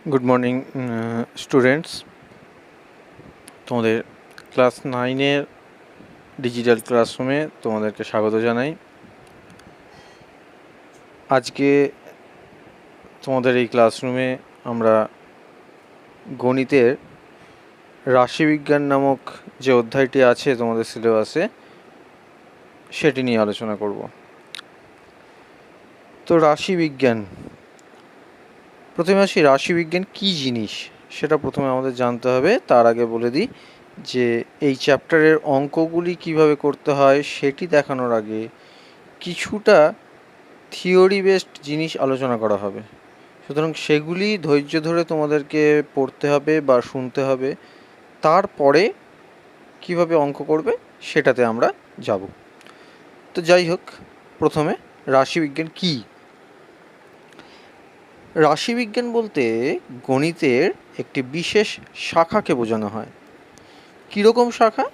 Good morning students, তোমাদের class 9-এর digital ক্লাসরুমে তোমাদেরকে স্বাগত জানাই। আজকে তোমাদের এই ক্লাসরুমে আমরা গণিতের রাশিবিজ্ঞান নামক যে অধ্যায়টি আছে তোমাদের সিলেবাসে সেটি নিয়ে আলোচনা করব। তো রাশিবিজ্ঞান, প্রথমে আসি রাশিবিজ্ঞান কী জিনিস সেটা প্রথমে আমাদের জানতে হবে। তার আগে বলে দিই যে এই চ্যাপ্টারের অঙ্কগুলি কিভাবে করতে হয় সেটি দেখানোর আগে কিছুটা থিওরি বেসড জিনিস আলোচনা করা হবে, সুতরাং সেগুলি ধৈর্য ধরে তোমাদেরকে পড়তে হবে বা শুনতে হবে। তারপরে কিভাবে অঙ্ক করবে সেটাতে আমরা যাব। তো যাই হোক, প্রথমে রাশিবিজ্ঞান কী? রাশিবিজ্ঞান বলতে গণিতের একটি বিশেষ শাখাকে বোঝানো হয়। কীরকম শাখা?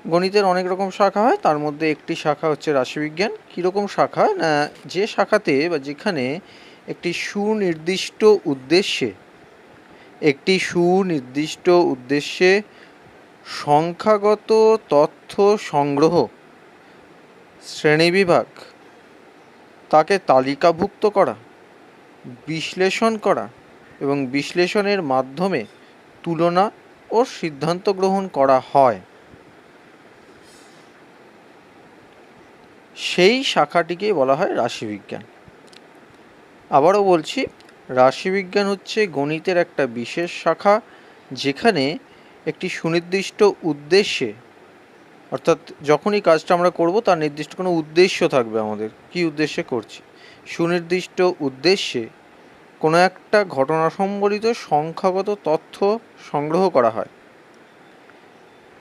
গণিতের অনেক রকম শাখা হয়, তার মধ্যে একটি শাখা হচ্ছে রাশিবিজ্ঞান। কীরকম শাখা না, যে শাখাতে বা যেখানে একটি সুনির্দিষ্ট উদ্দেশ্যে সংখ্যাগত তথ্য সংগ্রহ, শ্রেণীবিভাগ, তাকে তালিকাভুক্ত করা, বিশ্লেষণ করা এবং বিশ্লেষণের মাধ্যমে তুলনা ও সিদ্ধান্ত গ্রহণ করা হয়, সেই শাখাটিকেই বলা হয় রাশিবিজ্ঞান। আবারও বলছি, রাশিবিজ্ঞান হচ্ছে গণিতের একটা বিশেষ শাখা যেখানে একটি সুনির্দিষ্ট উদ্দেশ্যে, অর্থাৎ যখনই কাজটা আমরা করব তার নির্দিষ্ট কোনো উদ্দেশ্য থাকবে, আমাদের কী উদ্দেশ্যে করছি, সুনির্দিষ্ট উদ্দেশ্যে কোনো একটা ঘটনা সম্বলিত সংখ্যাগত তথ্য সংগ্রহ করা হয়।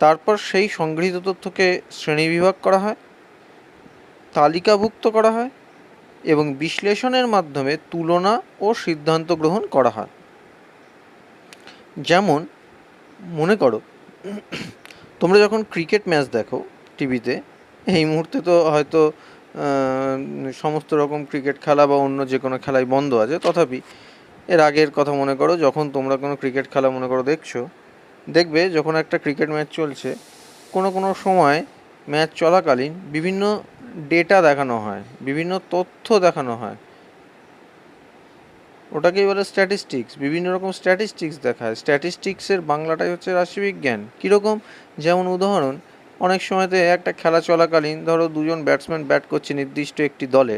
তারপর সেই সংগৃহীত তথ্যকে শ্রেণীবিভাগ করা হয়, তালিকাভুক্ত করা হয় এবং বিশ্লেষণের মাধ্যমে তুলনা ও সিদ্ধান্ত গ্রহণ করা হয়। যেমন মনে করো, তোমরা যখন ক্রিকেট ম্যাচ দেখো টিভিতে, এই মুহূর্তে তো হয়তো সমস্ত রকম ক্রিকেট খেলা বা অন্য যে কোনো খেলাই বন্ধ আছে, তথাপি এর আগের কথা মনে করো, যখন তোমরা কোনো ক্রিকেট খেলা মনে করো দেখছো, দেখবে যখন একটা ক্রিকেট ম্যাচ চলছে, কোনো সময় ম্যাচ চলাকালীন বিভিন্ন ডেটা দেখানো হয়, বিভিন্ন তথ্য দেখানো হয়, ওটাকেই বলে স্ট্যাটিস্টিক্স। বিভিন্ন রকম স্ট্যাটিস্টিক্স দেখায়। স্ট্যাটিস্টিক্সের বাংলাটাই হচ্ছে রাশিবিজ্ঞান। কীরকম? যেমন উদাহরণ, অনেক সময়তে একটা খেলা চলাকালীন ধরো দুজন ব্যাটসম্যান ব্যাট করছে নির্দিষ্ট একটি দলে,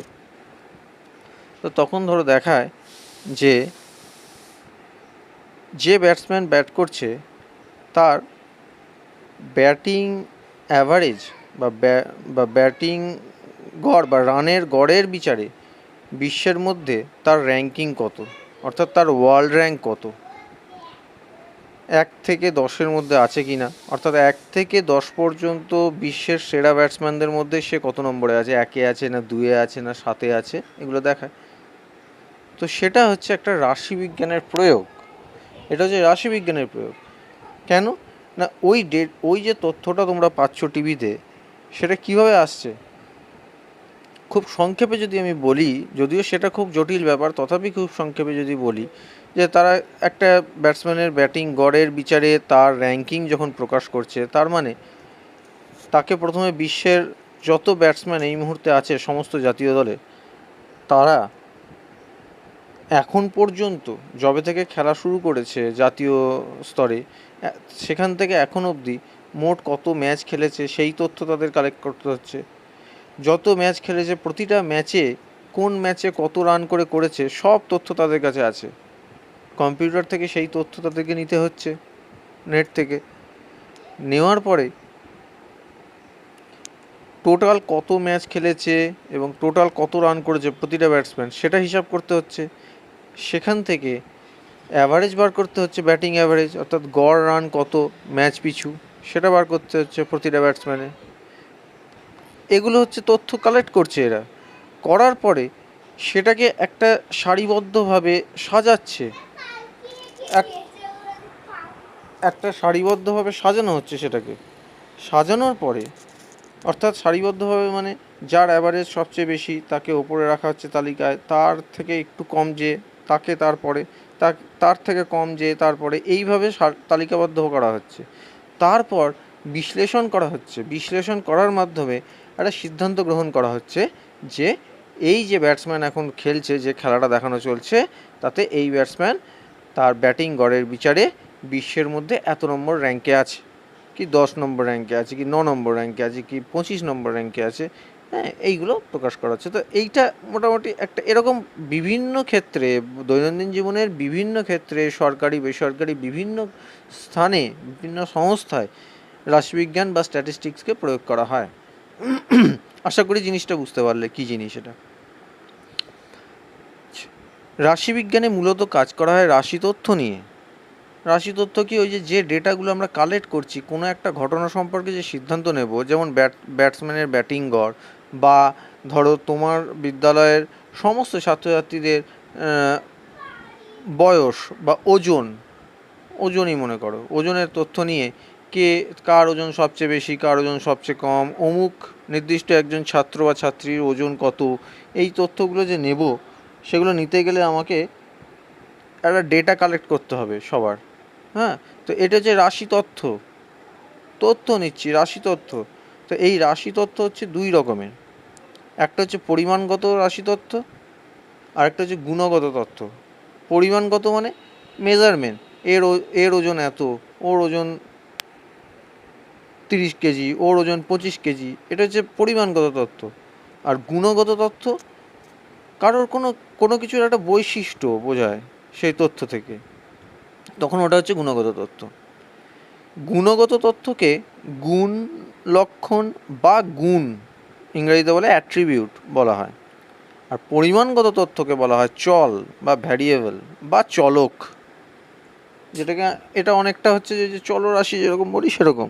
তো তখন ধরো দেখায় যে ব্যাটসম্যান ব্যাট করছে তার ব্যাটিং অ্যাভারেজ বা ব্যাটিং গড় বা রানের গড়ের বিচারে বিশ্বের মধ্যে তার র্যাঙ্কিং কত, অর্থাৎ তার ওয়ার্ল্ড র্যাঙ্ক কত, 1 থেকে 10-এর মধ্যে আছে কি না, অর্থাৎ 1 থেকে 10 পর্যন্ত বিশ্বের সেরা ব্যাটসম্যানদের মধ্যে সে কত নম্বরে আছে, 1-এ আছে না 2-এ আছে না 7-এ আছে, এগুলো দেখায়। তো সেটা হচ্ছে একটা রাশিবিজ্ঞানের প্রয়োগ। এটা হচ্ছে রাশিবিজ্ঞানের প্রয়োগ। কেন না, ওই যে তথ্যটা তোমরা পাচ্ছ টিভিতে, সেটা কিভাবে আসছে? খুব সংক্ষেপে যদি আমি বলি, যদিও সেটা খুব জটিল ব্যাপার, তথাপি খুব সংক্ষেপে যদি বলি যে তারা একটা ব্যাটসম্যানের ব্যাটিং গড়ের বিচারে তার র্যাঙ্কিং যখন প্রকাশ করছে, তার মানে তাকে প্রথমে বিশ্বের যত ব্যাটসম্যান এই মুহূর্তে আছে সমস্ত জাতীয় দলে, তারা এখন পর্যন্ত যবে থেকে খেলা শুরু করেছে জাতীয় স্তরে, সেখান থেকে এখন অবধি মোট কত ম্যাচ খেলেছে সেই তথ্য তাদের কালেক্ট করতে হচ্ছে। যত ম্যাচ খেলেছে প্রতিটা ম্যাচে কোন ম্যাচে কত রান করেছে সব তথ্য তাদের কাছে আছে। কম্পিউটার থেকে সেই তথ্য তাদেরকে নিতে হচ্ছে, নেট থেকে নেওয়ার পরে টোটাল কত ম্যাচ খেলেছে এবং টোটাল কত রান করেছে প্রতিটা ব্যাটসম্যান সেটা হিসাব করতে হচ্ছে। সেখান থেকে অ্যাভারেজ বার করতে হচ্ছে, ব্যাটিং অ্যাভারেজ, অর্থাৎ গড় রান কত ম্যাচ পিছু সেটা বার করতে হচ্ছে প্রতিটা ব্যাটসম্যানে। এগুলো হচ্ছে তথ্য কালেক্ট করছে এরা, করার পরে সেটাকে একটা সারিবদ্ধভাবে সাজাচ্ছে, একটা সারিবদ্ধভাবে সাজানো হচ্ছে। সেটাকে সাজানোর পরে, অর্থাৎ সারিবদ্ধভাবে মানে যার অ্যাভারেজ সবচেয়ে বেশি তাকে ওপরে রাখা হচ্ছে তালিকায়, তার থেকে একটু কম যে তাকে তারপরে, তার থেকে কম যে, তারপরে এইভাবে তালিকাবদ্ধ করা হচ্ছে। তারপর বিশ্লেষণ করা হচ্ছে, বিশ্লেষণ করার মাধ্যমে একটা সিদ্ধান্ত গ্রহণ করা হচ্ছে যে এই যে ব্যাটসম্যান এখন খেলছে, যে খেলাটা দেখানো চলছে, তাতে এই ব্যাটসম্যান তার ব্যাটিং গড়ের বিচারে বিশ্বের মধ্যে এত নম্বর র্যাঙ্কে আছে, কি 10 নম্বর র্যাঙ্কে আছে, কি 9 নম্বর র্যাঙ্কে আছে, কি 25 নম্বর র্যাঙ্কে আছে। হ্যাঁ, এইগুলো প্রকাশ করা হচ্ছে। তো এইটা মোটামুটি একটা এরকম বিভিন্ন ক্ষেত্রে, দৈনন্দিন জীবনের বিভিন্ন ক্ষেত্রে, সরকারি বেসরকারি বিভিন্ন স্থানে, বিভিন্ন সংস্থায় রাশিবিজ্ঞান বা স্ট্যাটিস্টিক্সকে প্রয়োগ করা হয়। আশা করি জিনিসটা বুঝতে পারলে কী জিনিস এটা। রাশিবিজ্ঞানে মূলত কাজ করা হয় রাশি তথ্য নিয়ে। রাশি তথ্য কি, ওই যে ডেটাগুলো আমরা কালেক্ট করছি কোনো একটা ঘটনা সম্পর্কে যে সিদ্ধান্ত নেব, যেমন ব্যাটসম্যানের ব্যাটিং গড়, বা ধরো তোমার বিদ্যালয়ের সমস্ত ছাত্রছাত্রীদের বয়স বা ওজনই মনে করো, ওজনের তথ্য নিয়ে কার ওজন সবচেয়ে বেশি, কার ওজন সবচেয়ে কম, অমুক নির্দিষ্ট একজন ছাত্র বা ছাত্রীর ওজন কত, এই তথ্যগুলো যে নেব, সেগুলো নিতে গেলে আমাকে একটা ডেটা কালেক্ট করতে হবে সবার। হ্যাঁ, তো এটা হচ্ছে রাশি তথ্য নিচ্ছি, রাশি তথ্য। তো এই রাশি তথ্য হচ্ছে দুই রকমের, একটা হচ্ছে পরিমাণগত রাশি তথ্য, আর একটা হচ্ছে গুণগত তথ্য। পরিমাণগত মানে মেজারমেন্ট, এর ওজন এত, ওর ওজন 30 কেজি, ওর ওজন 25 কেজি, এটা হচ্ছে পরিমাণগত তথ্য। আর গুণগত তথ্য কারোর কোনো কিছুর একটা বৈশিষ্ট্য বোঝায় সেই তথ্য থেকে, তখন ওটা হচ্ছে গুণগত তথ্য। গুণগত তথ্যকে গুণ, লক্ষণ বা গুণ, ইংরেজিতে বলে অ্যাট্রিবিউট বলা হয়। আর পরিমাণগত তথ্যকে বলা হয় চল বা ভ্যারিয়েবল বা চলক, যেটাকে এটা অনেকটা হচ্ছে যে চলরাশি যেরকম বলি সেরকম।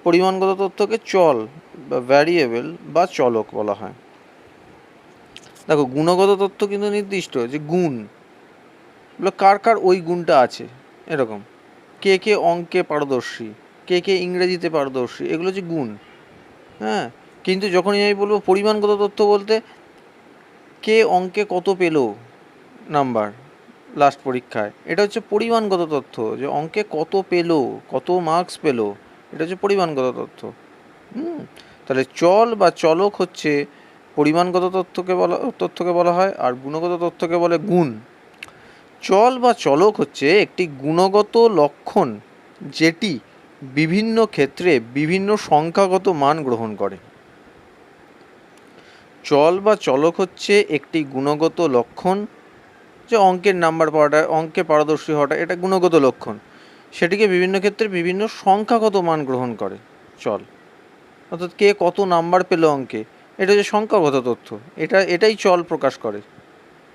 পরিমাণগত তথ্যকে চল বা ভ্যারিয়েবল বা চলক বলা হয়। দেখো, গুণগত তথ্য কিন্তু নির্দিষ্ট, যে গুণ, কার ওই গুণটা আছে, এরকম কে অঙ্কে পারদর্শী, কে ইংরেজিতে পারদর্শী, এগুলো হচ্ছে গুণ। হ্যাঁ, কিন্তু যখনই আমি বলবো পরিমাণগত তথ্য বলতে, কে অঙ্কে কত পেলো নাম্বার লাস্ট পরীক্ষায়, এটা হচ্ছে পরিমাণগত তথ্য, যে অঙ্কে কত পেলো, কত মার্কস পেলো, এটা হচ্ছে পরিমাণগত তথ্য। তাহলে চল বা চলক হচ্ছে পরিমাণগত তথ্যকে বলা হয়, আর গুণগত তথ্যকে বলে গুণ। চল বা চলক হচ্ছে একটি গুণগত লক্ষণ, যেটি বিভিন্ন ক্ষেত্রে বিভিন্ন সংখ্যাগত মান গ্রহণ করে। চল বা চলক হচ্ছে একটি গুণগত লক্ষণ, যে অঙ্কের নাম্বার পাওয়াটা, অঙ্কে পারদর্শী হওয়াটা, এটা গুণগত লক্ষণ, সেটিকে বিভিন্ন ক্ষেত্রে বিভিন্ন সংখ্যাগত মান গ্রহণ করে চল। অর্থাৎ কে কত নাম্বার পেলো অঙ্কে, এটা হচ্ছে সংখ্যাগত তথ্য, এটাই চল প্রকাশ করে।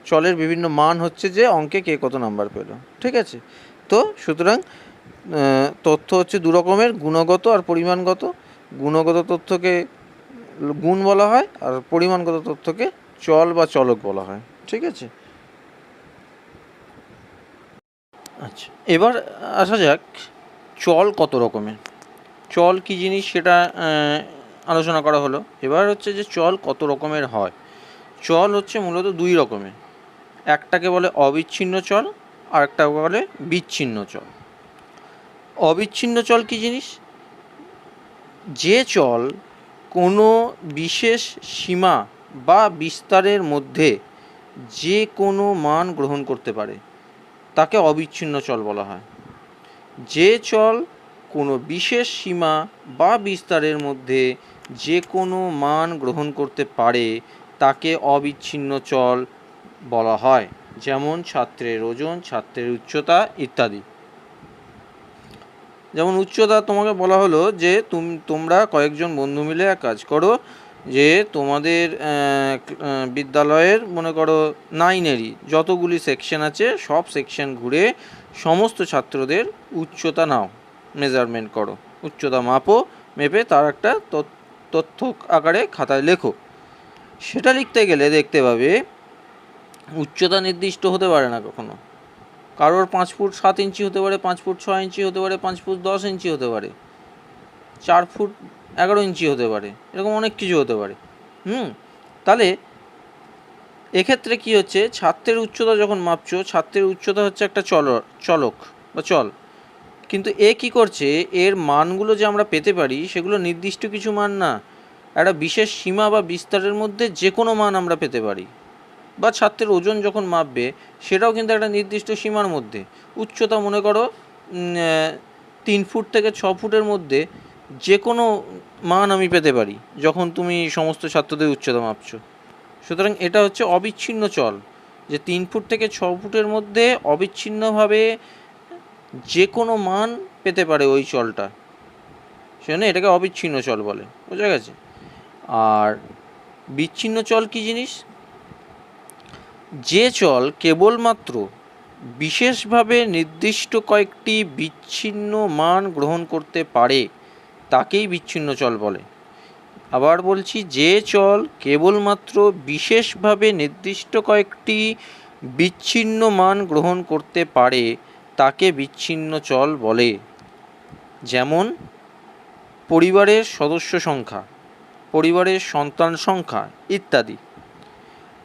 চলের বিভিন্ন মান হচ্ছে যে অঙ্কে কে কত নাম্বার পেলো। ঠিক আছে, তো সুতরাং তথ্য হচ্ছে দু রকমের, গুণগত আর পরিমাণগত। গুণগত তথ্যকে গুণ বলা হয়, আর পরিমাণগত তথ্যকে চল বা চলক বলা হয়। ঠিক আছে, আচ্ছা, এবার আসা যাক চল কত রকমের। চল কী জিনিস সেটা আলোচনা করা হলো। এবার হচ্ছে যে চল কত রকমের হয়। চল হচ্ছে মূলত দুই রকমের, একটাকে বলে অবিচ্ছিন্ন চল, আর একটাকে বলে বিচ্ছিন্ন চল। অবিচ্ছিন্ন চল কী জিনিস, যে চল কোনো বিশেষ সীমা বা বিস্তারের মধ্যে যে কোনো মান গ্রহণ করতে পারে, তাকে অবিচ্ছিন্ন চল বলা হয়। যে চল কোনো বিশেষ সীমা বা বিস্তারের মধ্যে যে কোনো মান গ্রহণ করতে পারে, তাকে অবিচ্ছিন্ন চল বলা হয়। যেমন ছাত্রের ওজন, ছাত্রের উচ্চতা ইত্যাদি। যেমন উচ্চতা, তোমাকে বলা হলো যে তোমরা কয়েকজন বন্ধু মিলে এক কাজ করো, যে তোমাদের বিদ্যালয়ের মনে করো 9-এরই যতগুলি সেকশন আছে, সব সেকশন ঘুরে সমস্ত ছাত্রদের উচ্চতা নাও, মেজারমেন্ট করো, উচ্চতা মেপে তার একটা তথ্য আকারে খাতায় লেখো। সেটা লিখতে গেলে দেখতে পাবে উচ্চতা নির্দিষ্ট হতে পারে না কখনো। কারোর 5 ফুট 7 ইঞ্চি হতে পারে, 5 ফুট 6 ইঞ্চি হতে পারে, 5 ফুট 10 ইঞ্চি হতে পারে, 4 ফুট 11 ইঞ্চি হতে পারে, এরকম অনেক কিছু হতে পারে। তাহলে এক্ষেত্রে কি হচ্ছে, ছাত্রের উচ্চতা যখন মাপছো, ছাত্রের উচ্চতা হচ্ছে একটা চলক বা চল, কিন্তু এ কি করছে, এর মানগুলো যে আমরা পেতে পারি সেগুলো নির্দিষ্ট কিছু মান না, একটা বিশেষ সীমা বা বিস্তারের মধ্যে যে কোনো মান আমরা পেতে পারি। বা ছাত্রের ওজন যখন মাপবে সেটাও কিন্তু একটা নির্দিষ্ট সীমার মধ্যে। উচ্চতা মনে করো 3 ফুট থেকে 6 ফুটের মধ্যে যে কোনো মান আমি পেতে পারি যখন তুমি সমস্ত ছাত্রদের উচ্চতা মাপছো। সুতরাং এটা হচ্ছে অবিচ্ছিন্ন চল, যে 3 ফুট থেকে 6 ফুটের মধ্যে অবিচ্ছিন্নভাবে যে কোনো মান পেতে পারে ওই চলটা, সেজন্য এটাকে অবিচ্ছিন্ন চল বলে। বোঝা গেছে? আর বিচ্ছিন্ন চল কি জিনিস? যে চল কেবলমাত্র বিশেষভাবে নির্দিষ্ট কয়েকটি বিচ্ছিন্ন মান গ্রহণ করতে পারে তাকেই বিচ্ছিন্ন চল বলে। আবার বলছি, যে চল কেবলমাত্র বিশেষভাবে নির্দিষ্ট কয়েকটি বিচ্ছিন্ন মান গ্রহণ করতে পারে তাকে বিচ্ছিন্ন চল বলে। যেমন পরিবারের সদস্য সংখ্যা, পরিবারের সন্তান সংখ্যা ইত্যাদি।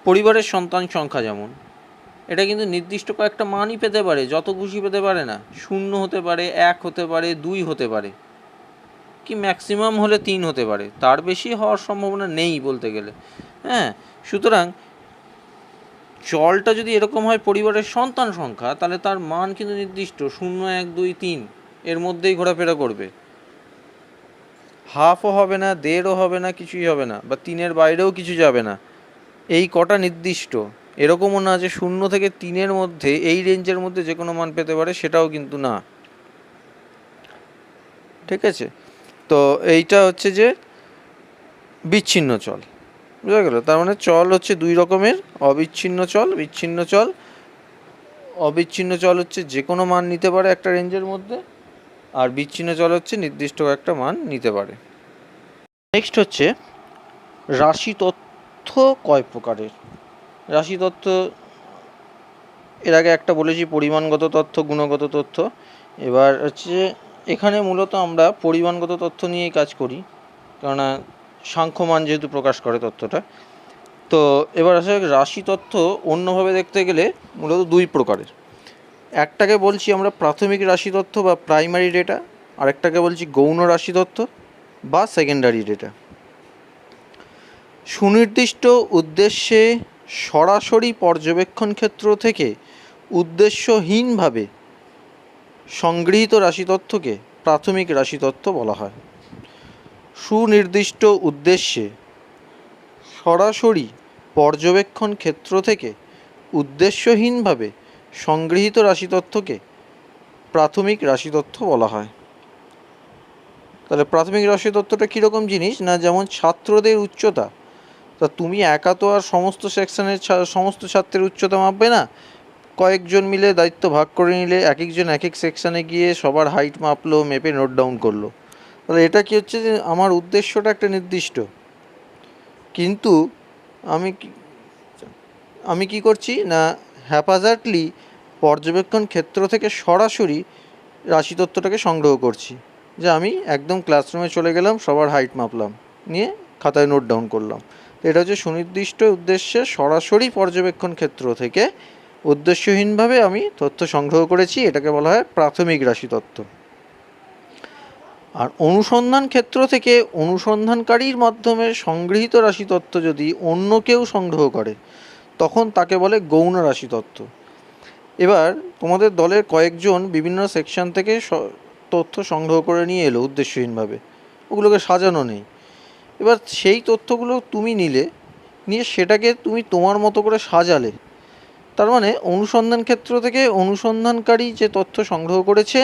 পরিবারের সন্তান সংখ্যা যেমন, এটা কিন্তু নির্দিষ্ট কয়েকটা মানই পেতে পারে, যত খুশি পেতে পারে না। 0 হতে পারে, 1 হতে পারে, 2 হতে পারে, কি ম্যাক্সিমাম হলে 3 হতে পারে, তার বেশি হওয়ার সম্ভাবনা নেই বলতে গেলে। হ্যাঁ, সুতরাং চলটা যদি এরকম হয় পরিবারের সন্তান সংখ্যা, তাহলে তার মান কিন্তু নির্দিষ্ট 0, 1, 2, 3 এর মধ্যেই ঘোরাফেরা করবে। হাফও হবে না, দেড়ও হবে না, কিছুই হবে না, বা 3-এর বাইরেও কিছু যাবে না। এই কটা নির্দিষ্ট, এরকমও না যে 0 থেকে 3-এর মধ্যে এই রেঞ্জের মধ্যে যে কোনো মান পেতে পারে, সেটাও কিন্তু না। ঠিক আছে? তো এইটা হচ্ছে যে বিচ্ছিন্ন চল। বুঝা গেল? তার মানে চল হচ্ছে 2 রকমের, অবিচ্ছিন্ন চল, বিচ্ছিন্ন চল। অবিচ্ছিন্ন চল হচ্ছে যে কোনো মান নিতে পারে একটা রেঞ্জের মধ্যে, আর বিচ্ছিন্ন চল হচ্ছে নির্দিষ্ট একটা মান নিতে পারে। নেক্সট হচ্ছে রাশি তথ্য কয় প্রকারের। রাশি তথ্য এর আগে একটা বলেছি, পরিমাণগত তথ্য, গুণগত তথ্য। এবার হচ্ছে এখানে মূলত আমরা পরিমাণগত তথ্য নিয়েই কাজ করি, কেননা সাংখ্যমান যেহেতু প্রকাশ করে তথ্যটা। তো এবার আসলে রাশি তথ্য অন্যভাবে দেখতে গেলে মূলত 2 প্রকারের। একটাকে বলছি আমরা প্রাথমিক রাশি তথ্য বা প্রাইমারি ডেটা, আরেকটাকে বলছি গৌণ রাশি তথ্য বা সেকেন্ডারি ডেটা। সুনির্দিষ্ট উদ্দেশ্যে সরাসরি পর্যবেক্ষণ ক্ষেত্র থেকে উদ্দেশ্যহীনভাবে সংগৃহীত রাশি তথ্যকে প্রাথমিক রাশি তথ্য বলা হয়। সুনির্দিষ্ট উদ্দেশ্যে সরাসরি পর্যবেক্ষণ ক্ষেত্র থেকে উদ্দেশ্যহীনভাবে সংগৃহীত রাশি তথ্যকে প্রাথমিক রাশি তথ্য বলা হয়। তাহলে প্রাথমিক রাশি তথ্যটা কীরকম জিনিস না, যেমন ছাত্রদের উচ্চতা, তা তুমি একা তো আর সমস্ত সেকশনের সমস্ত ছাত্রের উচ্চতা মাপবে না, কয়েকজন মিলে দায়িত্ব ভাগ করে নিলে এক একজন এক এক সেকশানে গিয়ে সবার হাইট মাপলো, মেপে নোট ডাউন করলো। তাহলে এটা কি হচ্ছে যে আমার উদ্দেশ্যটা একটা নির্দিষ্ট, কিন্তু আমি কি করছি না, হ্যাপাজার্টলি পর্যবেক্ষণ ক্ষেত্র থেকে সরাসরি রাশি তথ্যটাকে সংগ্রহ করছি, যে আমি একদম ক্লাসরুমে চলে গেলাম, সবার হাইট মাপলাম, নিয়ে খাতায় নোট ডাউন করলাম। তো এটা হচ্ছে সুনির্দিষ্ট উদ্দেশ্যে সরাসরি পর্যবেক্ষণ ক্ষেত্র থেকে উদ্দেশ্যহীনভাবে আমি তথ্য সংগ্রহ করেছি, এটাকে বলা হয় প্রাথমিক রাশি তথ্য। আর অনুসন্ধান ক্ষেত্র থেকে অনুসন্ধানকারীর মাধ্যমে সংগৃহীত রাশি তথ্য যদি অন্য কেউ সংগ্রহ করে, তখন তাকে বলে গৌণ রাশি তথ্য। এবার তোমাদের দলের কয়েকজন বিভিন্ন সেকশন থেকে তথ্য সংগ্রহ করে নিয়ে এলো উদ্দেশ্যহীনভাবে, ওগুলোকে সাজানো নেই। এবার সেই তথ্যগুলো তুমি নিয়ে সেটাকে তুমি তোমার মতো করে সাজালে, তার মানে অনুসন্ধান ক্ষেত্র থেকে অনুসন্ধানকারী যে তথ্য সংগ্রহ করেছে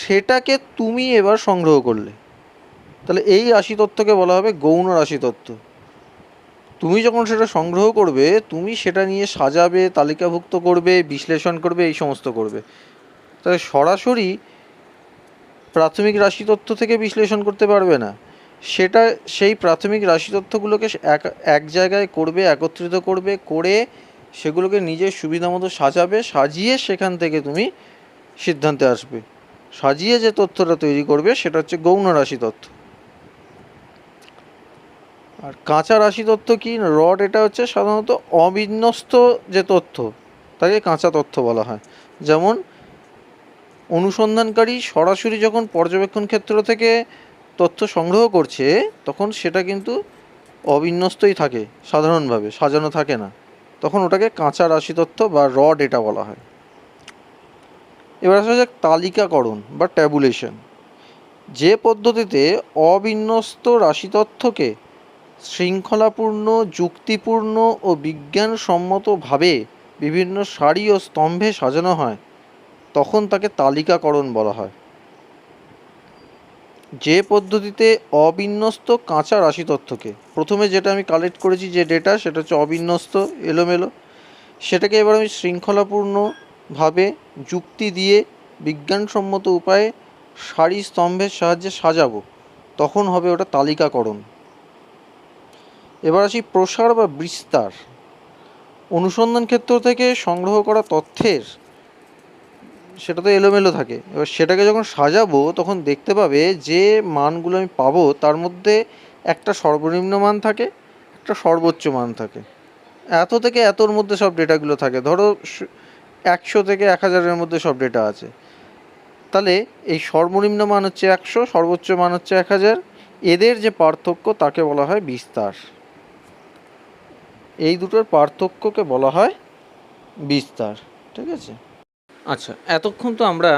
সেটাকে তুমি এবার সংগ্রহ করলে, তাহলে এই রাশি তথ্যকে বলা হবে গৌণ রাশি তথ্য। তুমি যখন সেটা সংগ্রহ করবে, তুমি সেটা নিয়ে সাজাবে, তালিকাভুক্ত করবে, বিশ্লেষণ করবে, এই সমস্ত করবে। তাহলে সরাসরি প্রাথমিক রাশি তথ্য থেকে বিশ্লেষণ করতে পারবে না, সেটা সেই প্রাথমিক রাশি তথ্যগুলোকে এক জায়গায় করবে, একত্রিত করবে, করে সেগুলোকে নিজের সুবিধা মতো সাজাবে, সাজিয়ে সেখান থেকে তুমি সিদ্ধান্তে আসবে। সাজিয়ে যে তথ্যটা তৈরি করবে সেটা হচ্ছে গৌণ রাশি তথ্য। আর কাঁচা রাশি তথ্য কি, র ডেটা হচ্ছে সাধারণত অবিন্যস্ত যে তথ্য তাকে কাঁচা তথ্য বলা হয়। যেমন অনুসন্ধানকারী সরাসরি যখন পর্যবেক্ষণ ক্ষেত্র থেকে তথ্য সংগ্রহ করছে তখন সেটা কিন্তু অবিন্যস্তই থাকে, সাধারণভাবে সাজানো থাকে না, তখন ওটাকে কাঁচা রাশি তথ্য বা র ডেটা বলা হয়। এবার আসা যাক তালিকাকরণ বা ট্যাবুলেশন। যে পদ্ধতিতে অবিন্যস্ত রাশি তথ্যকে শৃঙ্খলাপূর্ণ, যুক্তিপূর্ণ ও বিজ্ঞানসম্মতভাবে বিভিন্ন সারি ও স্তম্ভে সাজানো হয় তখন তাকে তালিকাকরণ বলা হয়। যে পদ্ধতিতে অবিন্যস্ত কাঁচা রাশি তথ্যকে, প্রথমে যেটা আমি কালেক্ট করেছি যে ডেটা সেটা হচ্ছে অবিন্যস্ত, এলোমেলো, সেটাকে এবার আমি শৃঙ্খলাপূর্ণভাবে যুক্তি দিয়ে বিজ্ঞানসম্মত উপায়ে সারি স্তম্ভের সাহায্যে সাজাবো, তখন হবে ওটা তালিকাকরণ। এবার আসি প্রসার বা বিস্তার। অনুসন্ধান ক্ষেত্র থেকে সংগ্রহ করা তথ্যের, সেটা তো এলোমেলো থাকে, এবার সেটাকে যখন সাজাবো তখন দেখতে পাবে যে মানগুলো আমি পাবো তার মধ্যে একটা সর্বনিম্ন মান থাকে, একটা সর্বোচ্চ মান থাকে, এত থেকে এতর মধ্যে সব ডেটাগুলো থাকে। ধরো 100 থেকে 1000-এর মধ্যে সব ডেটা আছে, তাহলে এই সর্বনিম্ন মান হচ্ছে 100, সর্বোচ্চ মান হচ্ছে 1000, এদের যে পার্থক্য তাকে বলা হয় বিস্তার। এই দুটোর পার্থক্যকে বলা হয় বিস্তার। ঠিক আছে। আচ্ছা, এতক্ষণ তো আমরা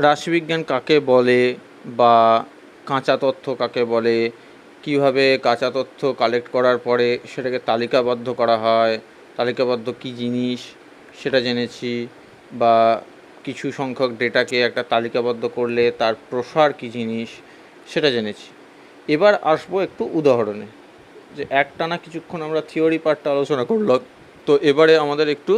রাশিবিজ্ঞান কাকে বলে বা কাঁচা তথ্য কাকে বলে, কিভাবে কাঁচা তথ্য কালেক্ট করার পরে সেটাকে তালিকাবদ্ধ করা হয়, তালিকাবদ্ধ কী জিনিস সেটা জেনেছি, বা কিছু সংখ্যক ডেটাকে একটা তালিকাবদ্ধ করলে তার প্রসার কী জিনিস সেটা জেনেছি। এবার আসবো একটু উদাহরণে, যে একটানা কিছুক্ষণ আমরা থিওরি পার্টটা আলোচনা করলাম, তো এবারে আমাদের একটু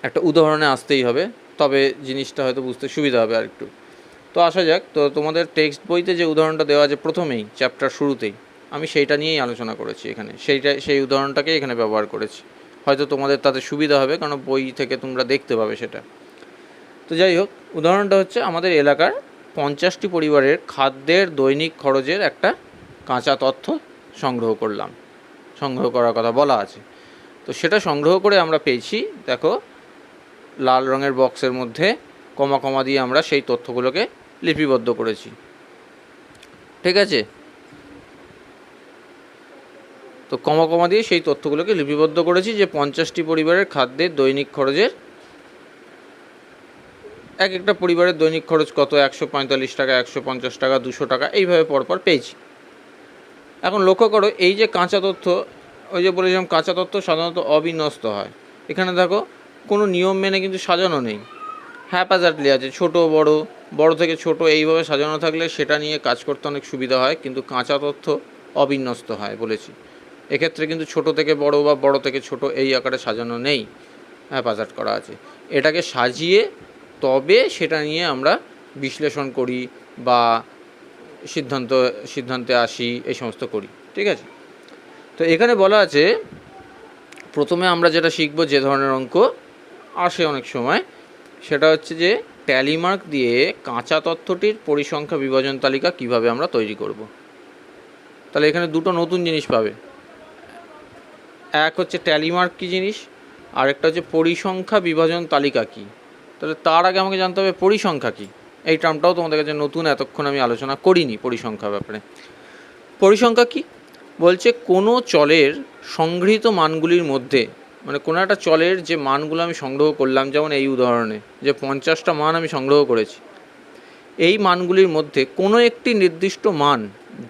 একটা উদাহরণে আসতেই হবে, তবে জিনিসটা হয়তো বুঝতে সুবিধা হবে আর একটু। তো আসা যাক, তো তোমাদের টেক্সট বইতে যে উদাহরণটা দেওয়া আছে প্রথমেই চ্যাপ্টার শুরুতেই, আমি সেইটা নিয়েই আলোচনা করেছি এখানে, সেই উদাহরণটাকেই এখানে ব্যবহার করেছি। হয়তো তোমাদের তাতে সুবিধা হবে, কারণ বই থেকে তোমরা দেখতে পাবে সেটা। তো যাই হোক, উদাহরণটা হচ্ছে আমাদের এলাকার 50টি পরিবারের খাদ্যের দৈনিক খরচের একটা কাঁচা তথ্য সংগ্রহ করার কথা বলা আছে। তো সেটা সংগ্রহ করে আমরা পেয়েছি, দেখো লাল রঙের বক্সের মধ্যে কমা কমা দিয়ে আমরা সেই তথ্যগুলোকে লিপিবদ্ধ করেছি। ঠিক আছে, তো কমা কমা দিয়ে সেই তথ্যগুলোকে লিপিবদ্ধ করেছি যে 50টি পরিবারের খাদ্যের দৈনিক খরচের, এক একটা পরিবারের দৈনিক খরচ কত, 145 টাকা, 150 টাকা, 200 টাকা, এইভাবে পরপর পেয়েছি। এখন লক্ষ্য করো, এই যে কাঁচা তথ্য, ওই যে বলেছিলাম কাঁচা তথ্য সাধারণত অবিন্যস্ত হয়। এখানে দেখো কোনো নিয়ম মেনে কিন্তু সাজানো নেই, হ্যাপাজার্ডলি আছে, ছোট বড়, বড় থেকে ছোট এইভাবে সাজানো থাকলে সেটা নিয়ে কাজ করতে অনেক সুবিধা হয়, কিন্তু কাঁচা তথ্য অবিন্যস্ত হয় বলেছি। এক্ষেত্রে কিন্তু ছোট থেকে বড় বা বড় থেকে ছোট এই আকারে সাজানো নেই, হ্যাপাজার্ড করা আছে। এটাকে সাজিয়ে তবে সেটা নিয়ে আমরা বিশ্লেষণ করি বা সিদ্ধান্তে আসি, এই সমস্ত করি। ঠিক আছে, তো এখানে বলা আছে প্রথমে আমরা যেটা শিখব, যে ধরনের অঙ্ক আসে অনেক সময়, সেটা হচ্ছে যে ট্যালি মার্ক দিয়ে কাঁচা তথ্যটির পরিসংখ্যা বিভাজন তালিকা কিভাবে আমরা তৈরি করব। তাহলে এখানে দুটো নতুন জিনিস পাবে, এক হচ্ছে ট্যালি মার্ক কী জিনিস, আর একটা হচ্ছে পরিসংখ্যা বিভাজন তালিকা কী। তাহলে তার আগে আমাকে জানতে হবে পরিসংখ্যা কী। এই টার্মটাও তোমাদের কাছে নতুন, এতক্ষণ আমি আলোচনা করিনি পরিসংখ্যা ব্যাপারে। পরিসংখ্যা কী বলছে, কোনো চলের সংগৃহীত মানগুলির মধ্যে, মানে কোনো একটা চলের যে মানগুলো আমি সংগ্রহ করলাম, যেমন এই উদাহরণে যে 50টা মান আমি সংগ্রহ করেছি, এই মানগুলির মধ্যে কোনো একটি নির্দিষ্ট মান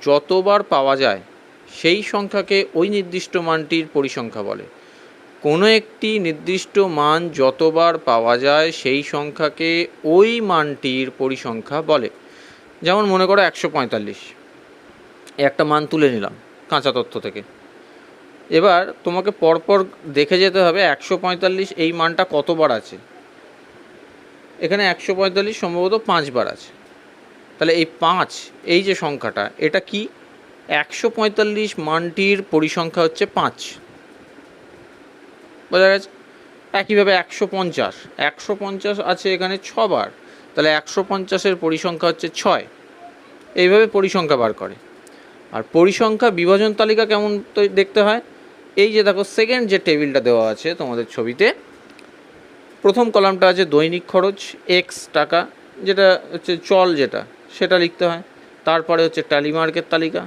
যতবার পাওয়া যায় সেই সংখ্যাকে ওই নির্দিষ্ট মানটির পরিসংখ্যা বলে। কোনো একটি নির্দিষ্ট মান যতবার পাওয়া যায় সেই সংখ্যাকে ওই মানটির পরিসংখ্যা বলে। যেমন মনে করো 145, একটা মান তুলে নিলাম কাঁচা তথ্য থেকে। এবার তোমাকে পরপর দেখে যেতে হবে 145 এই মানটা কতবার আছে। এখানে 145 সম্ভবত 5 বার আছে, তাহলে এই 5, এই যে সংখ্যাটা, এটা কি 145 মানটির পরিসংখ্যা হচ্ছে 5, বোঝা গেছে। একইভাবে 150 আছে এখানে 6 বার, তাহলে 150-এর পরিসংখ্যা হচ্ছে 6, এইভাবে পরিসংখ্যা বার করে। আর পরিসংখ্যা বিভাজন তালিকা কেমন দেখতে হয়, এই যে দেখো সেকেন্ড যে টেবিলটা দেওয়া আছে তোমাদের ছবিতে, প্রথম কলামটা আছে দৈনিক খরচ এক্স টাকা, যেটা হচ্ছে চল যেটা, সেটা লিখতে হয়। তারপরে হচ্ছে ট্যালি মার্কের তালিকা,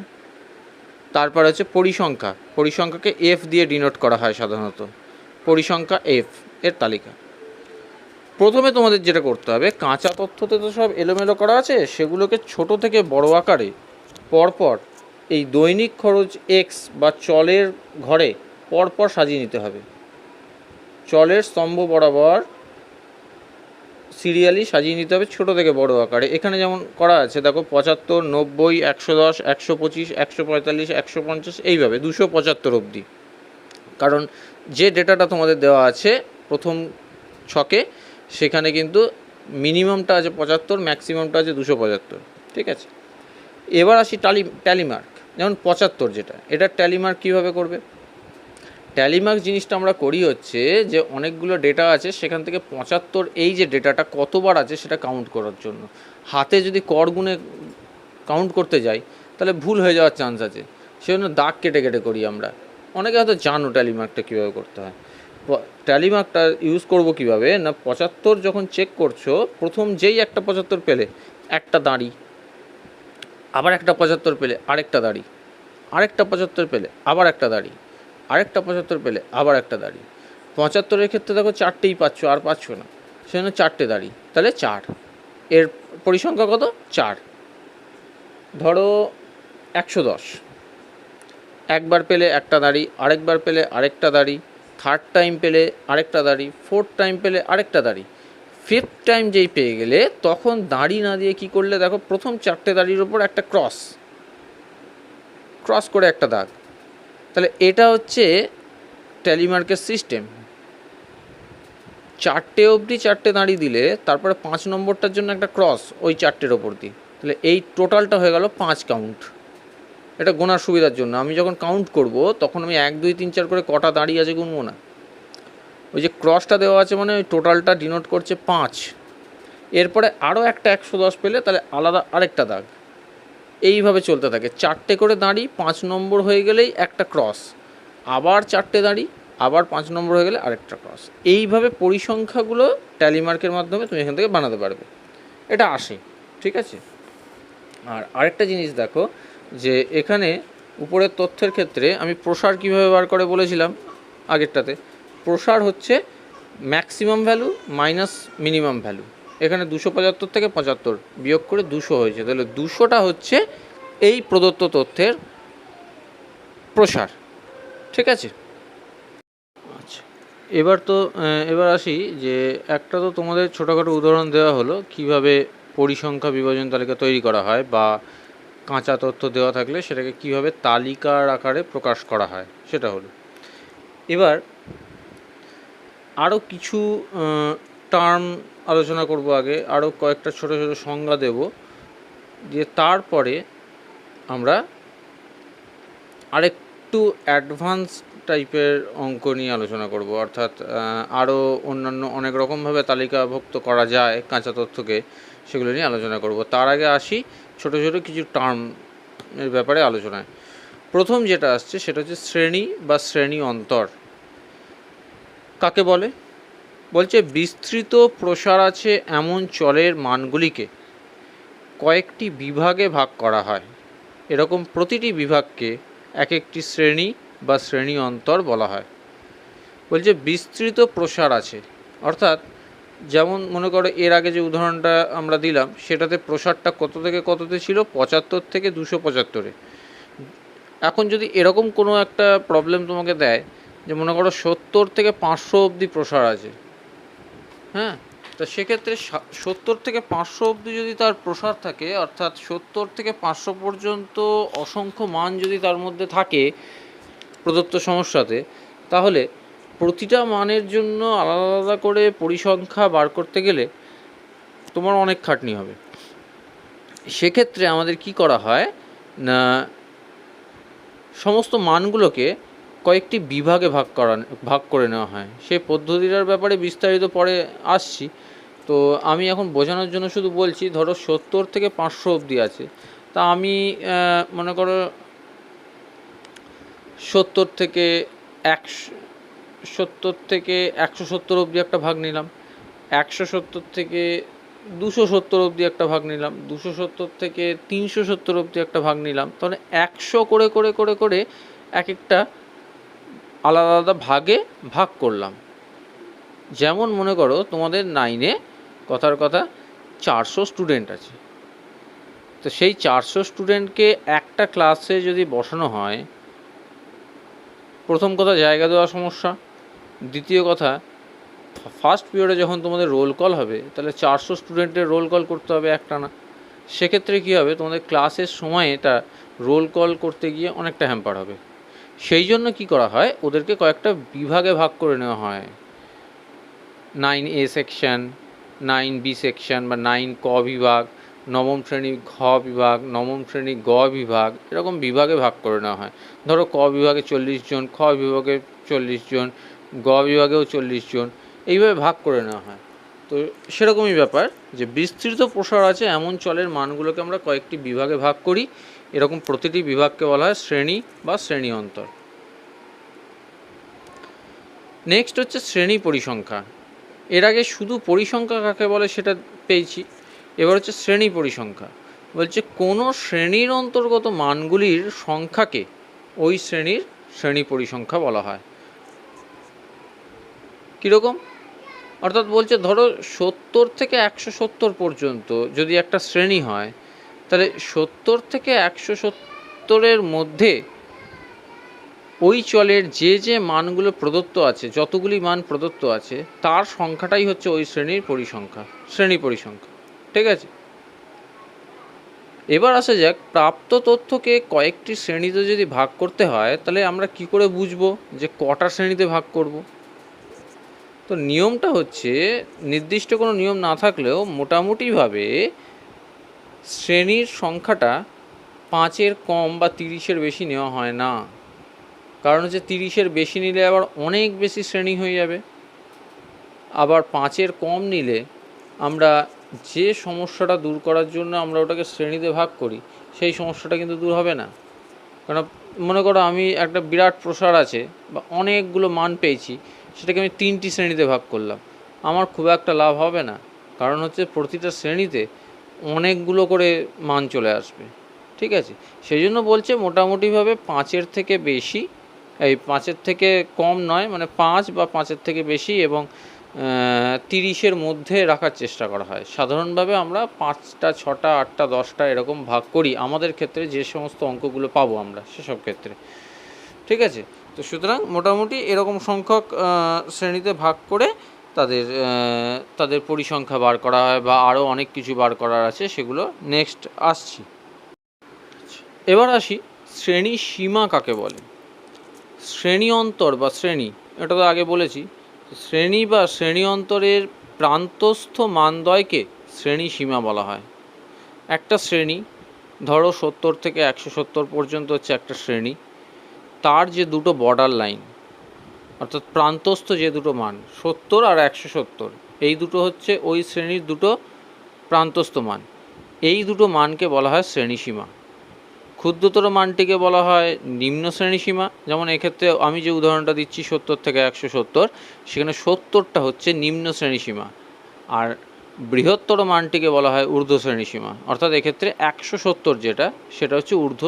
তারপরে হচ্ছে পরিসংখ্যা, পরিসংখ্যাকে এফ দিয়ে ডিনোট করা হয় সাধারণত, পরিসংখ্যা এফ এর তালিকা। প্রথমে তোমাদের যেটা করতে হবে, কাঁচা তথ্যতে তো সব এলোমেলো করা আছে, সেগুলোকে ছোট থেকে বড় আকারে পরপর এই দৈনিক খরচ এক্স বা চলের ঘরে পরপর সাজিয়ে নিতে হবে। চলের স্তম্ভ বরাবর সিরিয়ালি সাজিয়ে নিতে হবে ছোটো থেকে বড় আকারে। এখানে যেমন করা আছে দেখো 75, 90, 110, 125, 145, 150, এইভাবে 275 অবধি। কারণ যে ডেটাটা তোমাদের দেওয়া আছে প্রথম ছকে, সেখানে কিন্তু মিনিমামটা আছে 75, ম্যাক্সিমামটা আছে 275, ঠিক আছে। এবার আসি ট্যালি মার্ক, যেমন 75 যেটা, এটা ট্যালি মার্ক কীভাবে করবে? ট্যালি মার্ক জিনিসটা আমরা করি হচ্ছে যে অনেকগুলো ডেটা আছে, সেখান থেকে 75 এই যে ডেটাটা কতবার আছে সেটা কাউন্ট করার জন্য। হাতে যদি কর গুণে কাউন্ট করতে যাই তাহলে ভুল হয়ে যাওয়ার চান্স আছে, সেজন্য দাগ কেটে কেটে করি আমরা। অনেকে হয়তো জানো ট্যালি মার্কটা কীভাবে করতে হয়। ট্যালি মার্কটা ইউজ করব কীভাবে না, 75 যখন চেক করছো, প্রথম যেই একটা 75 পেলে একটা দাঁড়ি, আবার একটা 75 পেলে আরেকটা দাঁড়ি, আরেকটা 75 পেলে আবার একটা দাঁড়ি, আরেকটা 75 পেলে আবার একটা দাঁড়ি। 75-এর ক্ষেত্রে দেখো 4টেই পাচ্ছ, আর পাচ্ছ না, সেজন্য 4টে দাঁড়ি, তাহলে 4। এর পরিসংখ্যা কত? 4। ধরো 110, একবার পেলে একটা দাঁড়ি, আরেকবার পেলে আরেকটা দাঁড়ি, থার্ড টাইম পেলে আরেকটা দাঁড়ি, ফোর্থ টাইম পেলে আরেকটা দাঁড়ি, ফিফথ টাইম যেই পেয়ে গেলে তখন দাঁড়ি না দিয়ে কী করলে দেখো, প্রথম 4টে দাঁড়ির ওপর একটা ক্রস করে একটা দাগ। তাহলে এটা হচ্ছে ট্যালি মার্কের সিস্টেম। 4টে অবধি 4টে দাঁড়ি দিলে তারপরে 5 নম্বরটার জন্য একটা ক্রস ওই 4টের ওপর দিই, তাহলে এই টোটালটা হয়ে গেল 5 কাউন্ট। এটা গোনার সুবিধার জন্য আমি যখন কাউন্ট করব তখন আমি 1, 2, 3, 4 করে কটা দাঁড়ি আছে গুনবো না, ওই যে ক্রসটা দেওয়া আছে মানে ওই টোটালটা ডিনোট করছে 5। এরপরে আরও একটা 110 পেলে তাহলে আলাদা আরেকটা দাগ, এইভাবে চলতে থাকে। 4টে করে দাঁড়ি, 5 নম্বর হয়ে গেলেই একটা ক্রস, আবার 4টে দাঁড়ি, আবার 5 নম্বর হয়ে গেলে আরেকটা ক্রস। এইভাবে পরিসংখ্যাগুলো ট্যালি মার্কের মাধ্যমে তুমি এখান থেকে বানাতে পারবে, এটা আসে, ঠিক আছে। আর আরেকটা জিনিস দেখো, যে এখানে উপরের তথ্যের ক্ষেত্রে আমি প্রসার কীভাবে বার করে বলেছিলাম আগেরটাতে। প্রসার হচ্ছে maximum value minus minimum value. এখানে 275 থেকে 75 বিয়োগ করে 200 হয়েছে, তাহলে 200টা হচ্ছে এই প্রদত্ত তথ্যের প্রসার, ঠিক আছে। আচ্ছা, এবার আসি যে একটা তো তোমাদের ছোটোখাটো উদাহরণ দেওয়া হলো কীভাবে পরিসংখ্যা বিভাজন তালিকা তৈরি করা হয়, বা কাঁচা তথ্য দেওয়া থাকলে সেটাকে কীভাবে তালিকার আকারে প্রকাশ করা হয় সেটা হলো। এবার আরও কিছু টার্ম আলোচনা করব, আগে আরও কয়েকটা ছোটো ছোটো সংজ্ঞা দেব, দিয়ে তারপরে আমরা আরেকটু অ্যাডভান্স টাইপের অঙ্ক নিয়ে আলোচনা করব, অর্থাৎ আরও অন্যান্য অনেক রকমভাবে তালিকাভুক্ত করা যায় কাঁচা তথ্যকে, সেগুলো নিয়ে আলোচনা করব। তার আগে আসি ছোটো ছোটো কিছু টার্মের ব্যাপারে আলোচনায়। প্রথম যেটা আসছে সেটা হচ্ছে শ্রেণী বা শ্রেণী অন্তর। কাকে বলে? বলছে বিস্তৃত প্রসার আছে এমন চলের মানগুলিকে কয়েকটি বিভাগে ভাগ করা হয়, এরকম প্রতিটি বিভাগকে এক একটি শ্রেণী বা শ্রেণী অন্তর বলা হয়। বলছে বিস্তৃত প্রসার আছে, অর্থাৎ যেমন মনে করো এর আগে যে উদাহরণটা আমরা দিলাম সেটাতে প্রসারটা কত থেকে কততে ছিল, 75 থেকে 275-এ। এখন যদি এরকম কোনো একটা প্রবলেম তোমাকে দেয় যে মনে করো 70 থেকে 500 অবধি প্রসার আছে, হ্যাঁ, তো সেক্ষেত্রে 70 থেকে 500 অবধি যদি তার প্রসার থাকে, অর্থাৎ 70 থেকে 500 পর্যন্ত অসংখ্য মান যদি তার মধ্যে থাকে প্রদত্ত সমস্যাতে, তাহলে প্রতিটা মানের জন্য আলাদা আলাদা করে পরিসংখ্যা বার করতে গেলে তোমার অনেক খাটনি হবে। সেক্ষেত্রে আমাদের কি করা হয় না, সমস্ত মানগুলোকে কয়েকটি বিভাগে ভাগ করে নেওয়া হয়। সেই পদ্ধতিটার ব্যাপারে বিস্তারিত পরে আসছি, তো আমি এখন বোঝানোর জন্য শুধু বলছি। ধরো 70 থেকে 500 অবধি আছে, তা আমি মনে করো 70 থেকে 170 অবধি একটা ভাগ নিলাম, 170 থেকে 270 অবধি একটা ভাগ নিলাম, 270 থেকে 370 অবধি একটা ভাগ নিলাম। তাহলে 100 করে করে করে করে এক একটা আলাদা আলাদা ভাগে ভাগ করলাম। যেমন মনে করো তোমাদের 9-এ কথার কথা 400 স্টুডেন্ট আছে, তো সেই 400 স্টুডেন্টকে একটা ক্লাসে যদি বসানো হয়, প্রথম কথা জায়গা দেওয়া সমস্যা, দ্বিতীয় কথা ফার্স্ট পিরিয়ডে যখন তোমাদের রোল কল হবে তাহলে 400 স্টুডেন্টের রোল কল করতে হবে একটানা। সেক্ষেত্রে কী হবে, তোমাদের ক্লাসের সময় এটা রোল কল করতে গিয়ে অনেকটা হ্যাম্পার হবে। সেই জন্য কী করা হয়, ওদেরকে কয়েকটা বিভাগে ভাগ করে নেওয়া হয়। 9A সেকশন, 9B সেকশন বা 9 ক বিভাগ, নবম শ্রেণী ঘ বিভাগ, নবম শ্রেণী গ বিভাগ, এরকম বিভাগে ভাগ করে নেওয়া হয়। ধরো ক বিভাগে 40 জন, খ বিভাগে 40 জন, গ বিভাগেও 40 জন, এইভাবে ভাগ করে নেওয়া হয়। তো সেরকমই ব্যাপার যে বিস্তৃত প্রসার আছে এমন চলের মানগুলোকে আমরা কয়েকটি বিভাগে ভাগ করি, এরকম প্রতিটি বিভাগকে বলা হয় শ্রেণী বা শ্রেণী অন্তর। নেক্সট হচ্ছে শ্রেণী পরিসংখ্যা। এর আগে শুধু পরিসংখ্যা কাকে বলে সেটা পেয়েছি, এবার হচ্ছে শ্রেণী পরিসংখ্যা। বলছে কোনো শ্রেণীর অন্তর্গত মানগুলির সংখ্যাকে ওই শ্রেণীর শ্রেণী পরিসংখ্যা বলা হয়। কীরকম? অর্থাৎ বলছে ধরো 70 থেকে 170 পর্যন্ত যদি একটা শ্রেণী হয়, তাহলে 70 থেকে 170-এর মধ্যে ওই চলের যে যে মানগুলো প্রদত্ত আছে, যতগুলি মান প্রদত্ত আছে, তার সংখ্যাটাই হচ্ছে ওই শ্রেণীর পরিসংখ্যা, শ্রেণী পরিসংখ্যা। ঠিক আছে, এবার আসা যাক প্রাপ্ত তথ্যকে কয়েকটি শ্রেণীতে যদি ভাগ করতে হয় তাহলে আমরা কি করে বুঝবো যে কটা শ্রেণীতে ভাগ করব। তো নিয়মটা হচ্ছে, নির্দিষ্ট কোনো নিয়ম না থাকলেও মোটামুটিভাবে শ্রেণীর সংখ্যাটা 5-এর কম বা 30-এর বেশি নেওয়া হয় না। কারণ হচ্ছে 30-এর বেশি নিলে আবার অনেক বেশি শ্রেণী হয়ে যাবে, আবার 5-এর কম নিলে আমরা যে সমস্যাটা দূর করার জন্য আমরা ওটাকে শ্রেণীতে ভাগ করি সেই সমস্যাটা কিন্তু দূর হবে না। কারণ মনে করো আমি একটা বিরাট প্রসার আছে বা অনেকগুলো মান পেয়েছি, সেটাকে আমি 3টি শ্রেণীতে ভাগ করলাম, আমার খুব একটা লাভ হবে না। কারণ হচ্ছে প্রতিটা শ্রেণীতে অনেকগুলো করে মান চলে আসবে। ঠিক আছে, সেই জন্য বলছে মোটামুটিভাবে 5-এর থেকে বেশি, এই 5-এর থেকে কম নয়, মানে 5 বা 5-এর থেকে বেশি এবং 30-এর মধ্যে রাখার চেষ্টা করা হয়। সাধারণভাবে আমরা 5টা 6টা 8টা 10টা এরকম ভাগ করি আমাদের ক্ষেত্রে, যে সমস্ত অঙ্কগুলো পাবো আমরা সেসব ক্ষেত্রে। ঠিক আছে, তো সুতরাং মোটামুটি এরকম সংখ্যক শ্রেণীতে ভাগ করে তাদের পরিসংখ্যা বার করা হয়, বা আরও অনেক কিছু বার করার আছে, সেগুলো নেক্সট আসছি। এবার আসি শ্রেণী সীমা কাকে বলে। শ্রেণী অন্তর বা শ্রেণী, এটা তো আগে বলেছি। শ্রেণী বা শ্রেণী অন্তরের প্রান্তস্থ মানদ্বয়কে শ্রেণী সীমা বলা হয়। একটা শ্রেণী ধরো 70 থেকে 170 পর্যন্ত হচ্ছে একটা শ্রেণী, তার যে দুটো বর্ডার লাইন অর্থাৎ প্রান্তস্থ যে দুটো মান 70 আর 170, এই দুটো হচ্ছে ওই শ্রেণীর দুটো প্রান্তস্থ মান। এই দুটো মানকে বলা হয় শ্রেণীসীমা। ক্ষুদ্রতর মানটিকে বলা হয় নিম্ন শ্রেণীসীমা। যেমন এক্ষেত্রে আমি যে উদাহরণটা দিচ্ছি 70 থেকে 170, সেখানে 70টা হচ্ছে নিম্ন শ্রেণীসীমা, আর বৃহত্তর মানটিকে বলা হয় ঊর্ধ্ব শ্রেণীসীমা। অর্থাৎ এক্ষেত্রে 170 যেটা, সেটা হচ্ছে ঊর্ধ্ব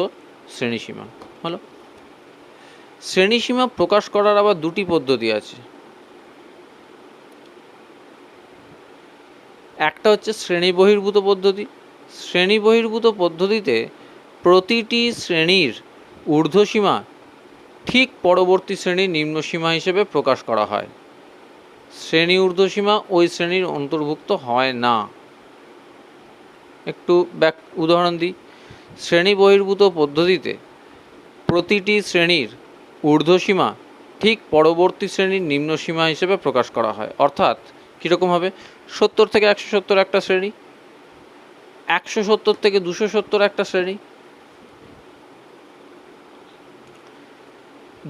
শ্রেণীসীমা। হলো, শ্রেণীসীমা প্রকাশ করার আবার দুটি পদ্ধতি আছে। একটা হচ্ছে শ্রেণী বহির্ভূত পদ্ধতি। শ্রেণী বহির্ভূত পদ্ধতিতে প্রতিটি শ্রেণীর ঊর্ধ্বসীমা ঠিক পরবর্তী শ্রেণীর নিম্নসীমা হিসেবে প্রকাশ করা হয়। শ্রেণী ঊর্ধ্বসীমা ওই শ্রেণীর অন্তর্ভুক্ত হয় না। একটু উদাহরণ দিই। শ্রেণী বহির্ভূত পদ্ধতিতে প্রতিটি শ্রেণীর ঊর্ধ্বসীমা ঠিক পরবর্তী শ্রেণীর নিম্নসীমা হিসেবে প্রকাশ করা হয়। অর্থাৎ কীরকম হবে, 70 থেকে 170 একটা শ্রেণী, 170 থেকে 270 একটা শ্রেণী,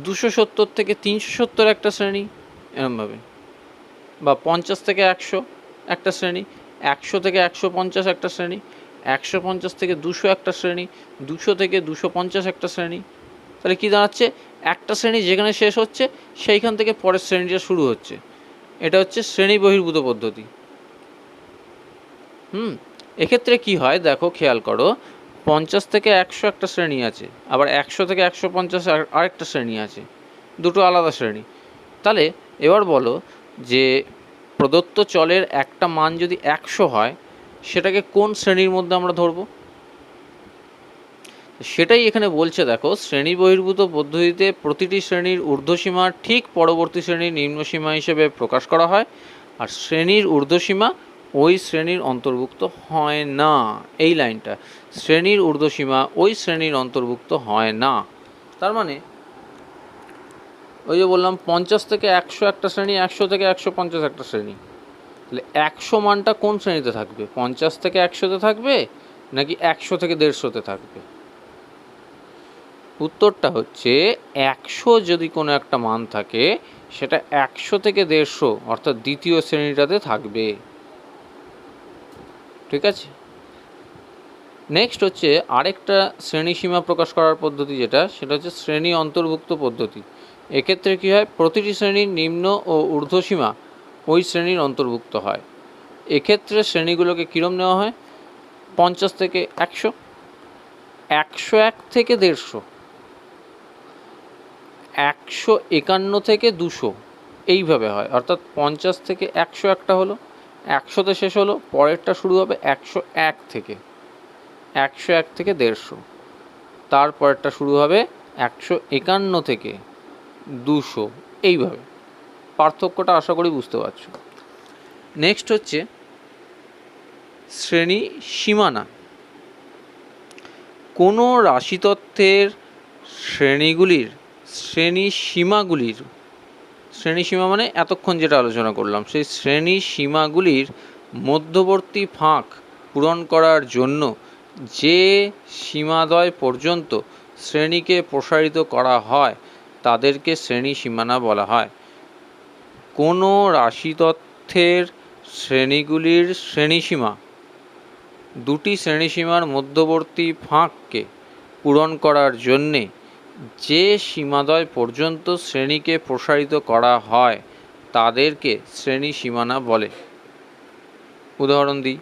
270 থেকে 370 একটা শ্রেণী, এরমভাবে, বা 50 থেকে 100 একটা শ্রেণী, 100 থেকে 150 একটা শ্রেণী, 150 থেকে 200 একটা শ্রেণী, 200 থেকে 250 একটা শ্রেণী। তাহলে কী দাঁড়াচ্ছে, একটা শ্রেণী যেখানে শেষ হচ্ছে সেইখান থেকে পরের শ্রেণীটা শুরু হচ্ছে। এটা হচ্ছে শ্রেণী বহির্ভূত পদ্ধতি। এক্ষেত্রে কি হয় দেখো, খেয়াল করো, 50 থেকে 100 একটা শ্রেণী আছে, আবার 100 থেকে 150 আরেকটা শ্রেণী আছে, দুটো আলাদা শ্রেণী। তাহলে এবার বলো যে প্রদত্ত চলের একটা মান যদি 100 হয়, সেটাকে কোন শ্রেণীর মধ্যে আমরা ধরব? সেটাই এখানে বলছে দেখো, শ্রেণী বহির্ভূত পদ্ধতিতে প্রতিটি শ্রেণীর ঊর্ধ্বসীমা ঠিক পরবর্তী শ্রেণীর নিম্নসীমা হিসেবে প্রকাশ করা হয়, আর শ্রেণীর ঊর্ধ্বসীমা ওই শ্রেণীর অন্তর্ভুক্ত হয় না। এই লাইনটা, শ্রেণীর ঊর্ধ্বসীমা ওই শ্রেণীর অন্তর্ভুক্ত হয় না। তার মানে ওই যে বললাম 50 থেকে 100 একটা শ্রেণী, 100 থেকে 150 একটা শ্রেণী, তাহলে 100 মানটা কোন শ্রেণীতে থাকবে? 50 থেকে 100-তে থাকবে নাকি 100 থেকে 150-তে থাকবে? উত্তরটা হচ্ছে 100 যদি কোনো একটা মান থাকে, সেটা 100 থেকে 150 অর্থাৎ দ্বিতীয় শ্রেণীটাতে থাকবে। ঠিক আছে, নেক্সট হচ্ছে আরেকটা শ্রেণীসীমা প্রকাশ করার পদ্ধতি, সেটা হচ্ছে শ্রেণী অন্তর্ভুক্ত পদ্ধতি। এক্ষেত্রে কী হয়, প্রতিটি শ্রেণীর নিম্ন ও ঊর্ধ্বসীমা ওই শ্রেণীর অন্তর্ভুক্ত হয়। এক্ষেত্রে শ্রেণীগুলোকে কীরকম নেওয়া হয়? 50 থেকে 100, 101 থেকে 150, 151 থেকে 200, এইভাবে হয়। অর্থাৎ 50 থেকে 100 একটা হলো, 100-তে শেষ হলো, পরেরটা শুরু হবে 101 থেকে, 101 থেকে 150, তারপরেরটা শুরু হবে 151 থেকে 200, এইভাবে। পার্থক্যটা আশা করি বুঝতে পারছো। নেক্সট হচ্ছে শ্রেণী সীমানা। কোনো রাশিতত্ত্বের শ্রেণীগুলির শ্রেণীসীমা মানে এতক্ষণ যেটা আলোচনা করলাম, সেই শ্রেণী সীমাগুলির মধ্যবর্তী ফাঁক পূরণ করার জন্য যে সীমাদ্বয় পর্যন্ত শ্রেণীকে প্রসারিত করা হয় তাদেরকে শ্রেণী সীমানা বলা হয়। কোনো রাশিতত্ত্বের শ্রেণীগুলির শ্রেণীসীমা দুটি শ্রেণীসীমার মধ্যবর্তী ফাঁককে পূরণ করার জন্যে যে সীমাদ্বয় পর্যন্ত শ্রেণীকে প্রসারিত করা হয় তাদেরকে শ্রেণী সীমানা বলে। উদাহরণ দিই,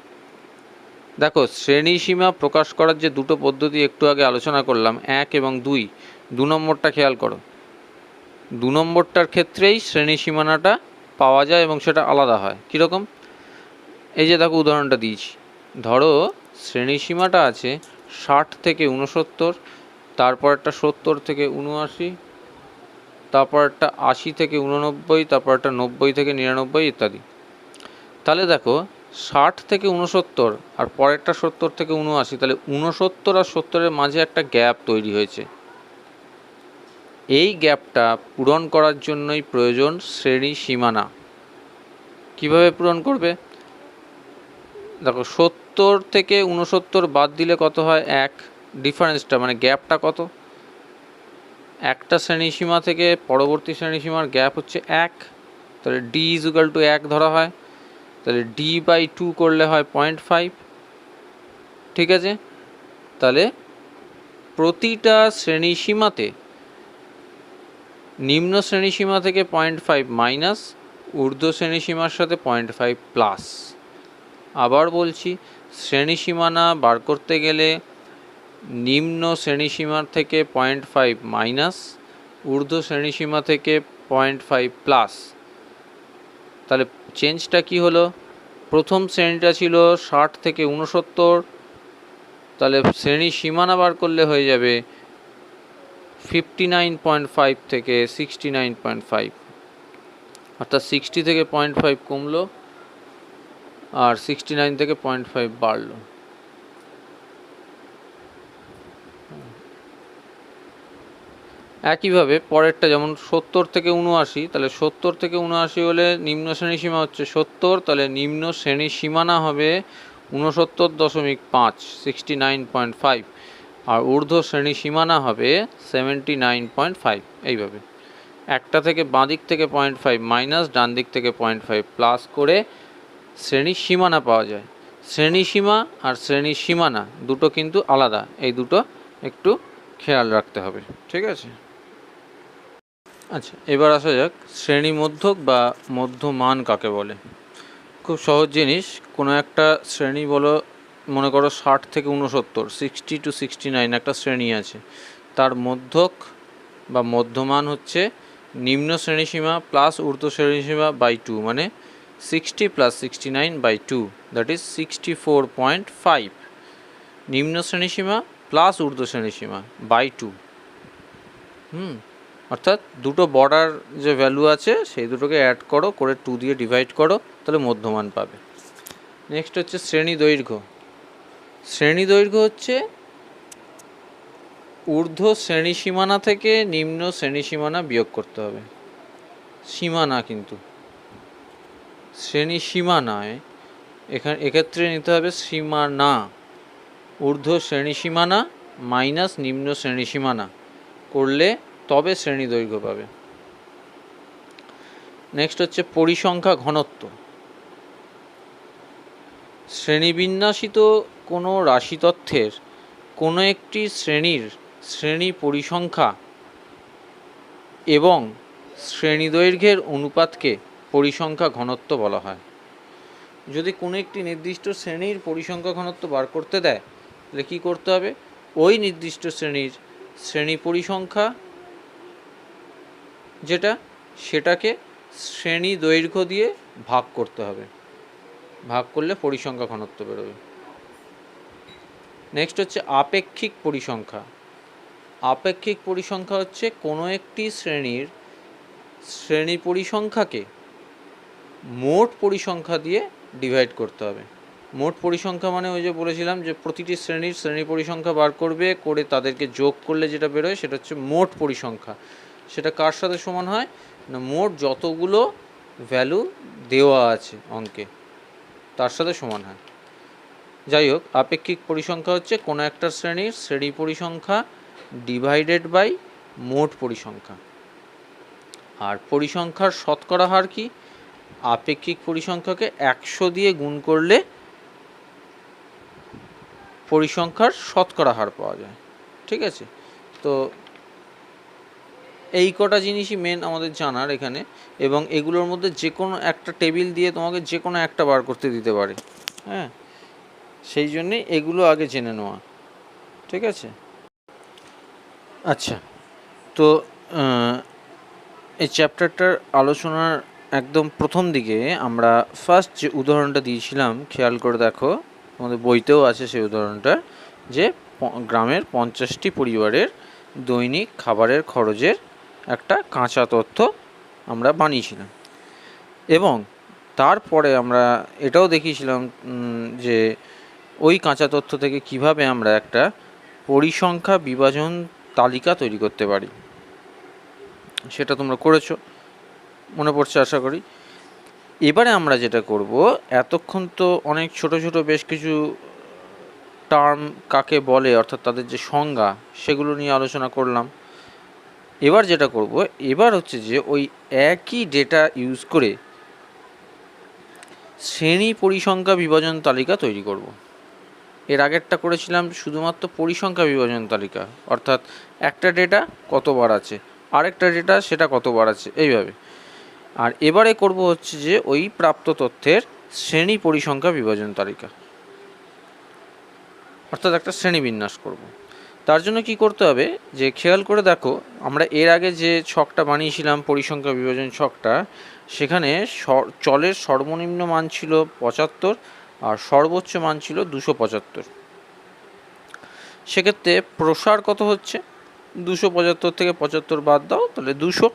দেখো, শ্রেণীসীমা প্রকাশ করার যে দুটো পদ্ধতি একটু আগে আলোচনা করলাম, 1 এবং 2, 2 নম্বরটা খেয়াল করো। 2 নম্বরটার ক্ষেত্রেই শ্রেণী সীমানাটা পাওয়া যায় এবং সেটা আলাদা হয়। কীরকম? এই যে দেখো উদাহরণটা দিয়েছি, ধরো শ্রেণীসীমাটা আছে 60 থেকে 69, তারপর একটা 70 থেকে 79, তারপর একটা 80 থেকে 89, তারপর একটা 90 থেকে 99 ইত্যাদি। তাহলে দেখো 60 থেকে 69 আর পরেরটা 70 থেকে 79, তাহলে 69 আর 70-এর মাঝে একটা গ্যাপ তৈরি হয়েছে। এই গ্যাপটা পূরণ করার জন্যই প্রয়োজন শ্রেণী সীমানা। কিভাবে পূরণ করবে? দেখো 70 থেকে 69 বাদ দিলে কত হয়? 1। ডিফারেন্সটা মানে গ্যাপটা কত? একটা শ্রেণীসীমা থেকে পরবর্তী শ্রেণীসীমার গ্যাপ হচ্ছে 1, তাহলে ডি ইজ ইকুয়াল টু 1 ধরা হয়। তাহলে d/2 করলে হয় 0.5। ঠিক আছে, তাহলে প্রতিটা শ্রেণীসীমাতে নিম্ন শ্রেণীসীমা থেকে 0.5 মাইনাস, ঊর্ধ্ব শ্রেণীসীমার সাথে 0.5 প্লাস। আবার বলছি, শ্রেণীসীমানা বার করতে গেলে নিম্ন শ্রেণীসীমার থেকে 0.5 মাইনাস, ঊর্ধ্ব শ্রেণীসীমা থেকে 0.5 প্লাস। তাহলে চেঞ্জটা কি হলো? প্রথম শ্রেণীটা ছিল 60 থেকে 69, তাহলে শ্রেণী সীমানা বার করলে হয়ে যাবে 59.5 থেকে 69.5, অর্থাৎ 60 থেকে 0.5 কমলো আর 69 থেকে 0.5 বাড়লো। একইভাবে পরেরটা যেমন 70 থেকে 79, তাহলে 70 থেকে 79 হলে নিম্ন শ্রেণী সীমা হচ্ছে 70, তাহলে নিম্ন শ্রেণী সীমানা হবে 69.5, 69.5, আর ঊর্ধ্ব শ্রেণী সীমানা হবে 79.5। এইভাবে একটা থেকে বাঁ দিক থেকে 0.5 মাইনাস, ডান দিক থেকে 0.5 প্লাস করে শ্রেণী সীমানা পাওয়া যায়। শ্রেণী সীমা আর শ্রেণী সীমানা দুটো কিন্তু আলাদা, এই দুটো একটু খেয়াল রাখতে হবে। ঠিক আছে। আচ্ছা, এবার আসা যাক শ্রেণী মধ্যক বা মধ্যমান কাকে বলে। খুব সহজ জিনিস। কোনো একটা শ্রেণী বলো, মনে করো 60 থেকে 69, 60 to 69 একটা শ্রেণী আছে। তার মধ্যক বা মধ্যমান হচ্ছে নিম্ন শ্রেণীসীমা প্লাস ঊর্ধ্ব শ্রেণীসীমা বাই 2, মানে 60 + 69/2, দ্যাট ইজ 64.5। নিম্ন শ্রেণীসীমা প্লাস ঊর্ধ্ব শ্রেণীসীমা বাই 2। অর্থাৎ দুটো বর্ডার যে ভ্যালু আছে সেই দুটোকে অ্যাড করো, করে 2 দিয়ে ডিভাইড করো, তাহলে মধ্যমান পাবে। নেক্সট হচ্ছে শ্রেণী দৈর্ঘ্য। শ্রেণী দৈর্ঘ্য হচ্ছে ঊর্ধ্ব শ্রেণী সীমানা থেকে নিম্ন শ্রেণী সীমানা বিয়োগ করতে হবে। সীমানা কিন্তু শ্রেণী সীমানায়, এক্ষেত্রে নিতে হবে সীমানা। ঊর্ধ্ব শ্রেণী সীমানা মাইনাস নিম্ন শ্রেণী সীমানা করলে তবে শ্রেণী দৈর্ঘ্য পাবে। নেক্সট হচ্ছে পরিসংখ্যা ঘনত্ব। শ্রেণীবিন্যাসিত কোনো রাশিতত্ত্বের কোনো একটি শ্রেণীর শ্রেণী পরিসংখ্যা এবং শ্রেণী দৈর্ঘ্যের অনুপাতকে পরিসংখ্যা ঘনত্ব বলা হয়। যদি কোনো একটি নির্দিষ্ট শ্রেণীর পরিসংখ্যা ঘনত্ব বার করতে দেয়, তাহলে কী করতে হবে? ওই নির্দিষ্ট শ্রেণীর শ্রেণী পরিসংখ্যা যেটা, সেটাকে শ্রেণী দৈর্ঘ্য দিয়ে ভাগ করতে হবে। ভাগ করলে পরিসংখ্যা ঘনত্ব বেরোবে। নেক্সট হচ্ছে আপেক্ষিক পরিসংখ্যা। আপেক্ষিক পরিসংখ্যা হচ্ছে কোনো একটি শ্রেণীর শ্রেণী পরিসংখ্যাকে মোট পরিসংখ্যা দিয়ে ডিভাইড করতে হবে। মোট পরিসংখ্যা মানে ওই যে বলেছিলাম যে প্রতিটি শ্রেণীর শ্রেণী পরিসংখ্যা বার করবে, করে তাদেরকে যোগ করলে যেটা বেরোয় সেটা হচ্ছে মোট পরিসংখ্যা। সেটা কার সাথে সমান হয় না, মোট যতগুলো ভ্যালু দেওয়া আছে অঙ্কে তার সাথে সমান হয়। যাই হোক, আপেক্ষিক পরিসংখ্যা হচ্ছে কোনো একটা শ্রেণীর শ্রেণী পরিসংখ্যা ডিভাইডেড বাই মোট পরিসংখ্যা। আর পরিসংখ্যার শতকরা হার কি? আপেক্ষিক পরিসংখ্যাকে 100 দিয়ে গুণ করলে পরিসংখ্যার শতকরা হার পাওয়া যায়। ঠিক আছে, তো এই কটা জিনিসই মেন আমাদের জানার এখানে, এবং এগুলোর মধ্যে যে কোনো একটা টেবিল দিয়ে তোমাকে যে কোনো একটা বার করতে দিতে পারে। হ্যাঁ, সেই জন্যে এগুলো আগে জেনে নেওয়া। ঠিক আছে, আচ্ছা, তো এই চ্যাপ্টারটার আলোচনার একদম প্রথম দিকে আমরা ফার্স্ট যে উদাহরণটা দিয়েছিলাম, খেয়াল করে দেখো, আমাদের বইতেও আছে সেই উদাহরণটা, যে গ্রামের 50টি পরিবারের দৈনিক খাবারের খরচের একটা কাঁচা তথ্য আমরা বানিয়েছিলাম। এবং তারপরে আমরা এটাও দেখিয়েছিলাম যে ওই কাঁচা তথ্য থেকে কিভাবে আমরা একটা পরিসংখ্যা বিভাজন তালিকা তৈরি করতে পারি। সেটা তোমরা করেছো, মনে পড়ছে আশা করি। এবারে আমরা যেটা করব, এতক্ষণ তো অনেক ছোট ছোট বেশ কিছু টার্ম কাকে বলে, অর্থাৎ তাদের যে সংজ্ঞা, সেগুলো নিয়ে আলোচনা করলাম। এবার যেটা করব, এবার হচ্ছে যে ওই একই ডেটা ইউজ করে শ্রেণী পরিসংখ্যা বিভাজন তালিকা তৈরি করব। এর আগেরটা করেছিলাম শুধুমাত্র পরিসংখ্যা বিভাজন তালিকা, অর্থাৎ একটা ডেটা কতবার আছে, আরেকটা ডেটা সেটা কতবার আছে, এইভাবে। আর এবারে করব হচ্ছে যে ওই প্রাপ্ত তথ্যের শ্রেণী পরিসংখ্যা বিভাজন তালিকা, অর্থাৎ একটা শ্রেণীবিন্যাস করব। তার জন্য কি করতে হবে, যে খেয়াল করে দেখো, আমরা এর আগে যে ছকটা বানিয়েছিলাম পরিসংখ্যা বিভাজন ছকটা, সেখানে চলের সর্বনিম্ন মান ছিল 75 আর সর্বোচ্চ মান ছিল 275। সেক্ষেত্রে প্রসার কত হচ্ছে, 275 থেকে 75 বাদ দাও, তাহলে 200।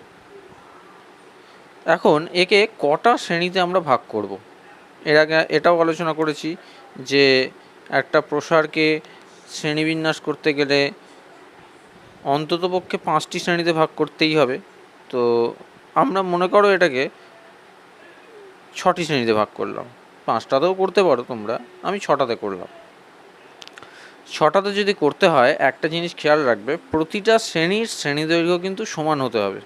এখন একে কটা শ্রেণীতে আমরা ভাগ করব। এর আগে এটাও আলোচনা করেছি যে একটা প্রসারকে শ্রেণীবিন্যাস করতে গেলে অন্ততপক্ষে 5টি শ্রেণীতে ভাগ করতেই হবে। তো আমরা মনে করো এটাকে 6টি শ্রেণীতে ভাগ করলাম। 5টাতেও করতে পারো তোমরা, আমি 6টাতে করলাম। 6টাতে যদি করতে হয়, একটা জিনিস খেয়াল রাখবে, প্রতিটা শ্রেণীর শ্রেণী দৈর্ঘ্য কিন্তু সমান হতে হবে।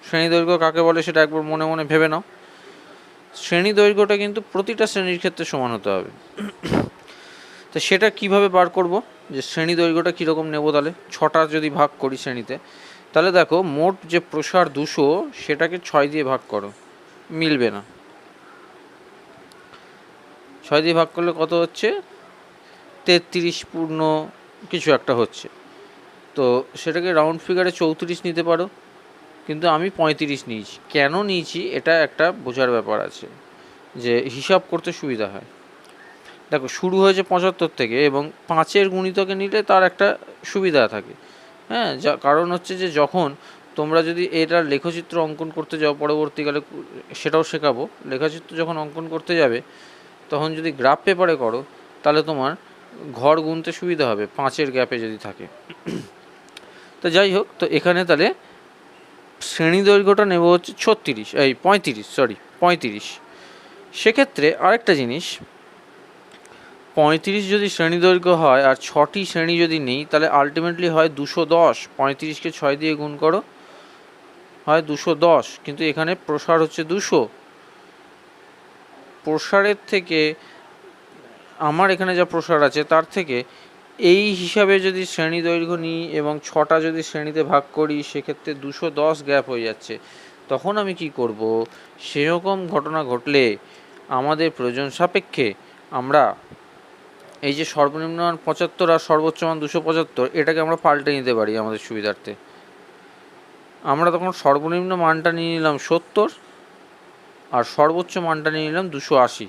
শ্রেণী দৈর্ঘ্য কাকে বলে সেটা একবার মনে মনে ভেবে নাও। শ্রেণী দৈর্ঘ্যটা কিন্তু প্রতিটা শ্রেণীর ক্ষেত্রে সমান হতে হবে। তো সেটা কিভাবে বার করব, যে শ্রেণী দৈর্ঘ্যটা কীরকম নেব, তাহলে 6টা যদি ভাগ করি শ্রেণীতে, তাহলে দেখো মোট যে প্রসার 200 সেটাকে 6 দিয়ে ভাগ করো, মিলবে না। 6 দিয়ে ভাগ করলে কত হচ্ছে, 33 পূর্ণ কিছু একটা হচ্ছে। তো সেটাকে রাউন্ড ফিগারে 34 নিতে পারো, কিন্তু আমি 35 নিয়েছি। কেন নিয়েছি এটা একটা বোঝার ব্যাপার আছে, যে হিসাব করতে সুবিধা হয়। দেখো শুরু হয়েছে 75 থেকে, এবং 5-এর গুণিতকে নিলে তার একটা সুবিধা থাকে। হ্যাঁ, যা কারণ হচ্ছে যে যখন তোমরা যদি এটার লেখচিত্র অঙ্কন করতে যাও পরবর্তীকালে, সেটাও শেখাবো, লেখচিত্র যখন অঙ্কন করতে যাবে তখন যদি গ্রাফ পেপারে করো তাহলে তোমার ঘর গুনতে সুবিধা হবে 5-এর গ্যাপে যদি থাকে। তো যাই হোক, তো এখানে তাহলে শ্রেণী দৈর্ঘ্যটা নেব হচ্ছে 35। সেক্ষেত্রে আরেকটা জিনিস, 35 যদি শ্রেণী দৈর্ঘ্য হয় আর 6টি শ্রেণী যদি নেই, তাহলে আলটিমেটলি হয় 210। 35কে 6 দিয়ে গুণ করো, হয় 210, কিন্তু এখানে প্রসার হচ্ছে 200। প্রসারের থেকে আমার এখানে যা প্রসার আছে তার থেকে এই হিসাবে যদি শ্রেণী দৈর্ঘ্য নিই এবং 6টা যদি শ্রেণীতে ভাগ করি, সেক্ষেত্রে 210 গ্যাপ হয়ে যাচ্ছে। তখন আমি কি করব, সেরকম ঘটনা ঘটলে আমাদের প্রয়োজন সাপেক্ষে আমরা এই যে সর্বনিম্ন মান 75 আর সর্বোচ্চ মান 275, এটাকে আমরা পাল্টে নিতে পারি আমাদের সুবিধার্থে। আমরা তখন সর্বনিম্ন মানটা নিয়ে নিলাম 70 আর সর্বোচ্চ মানটা নিয়ে নিলাম 280।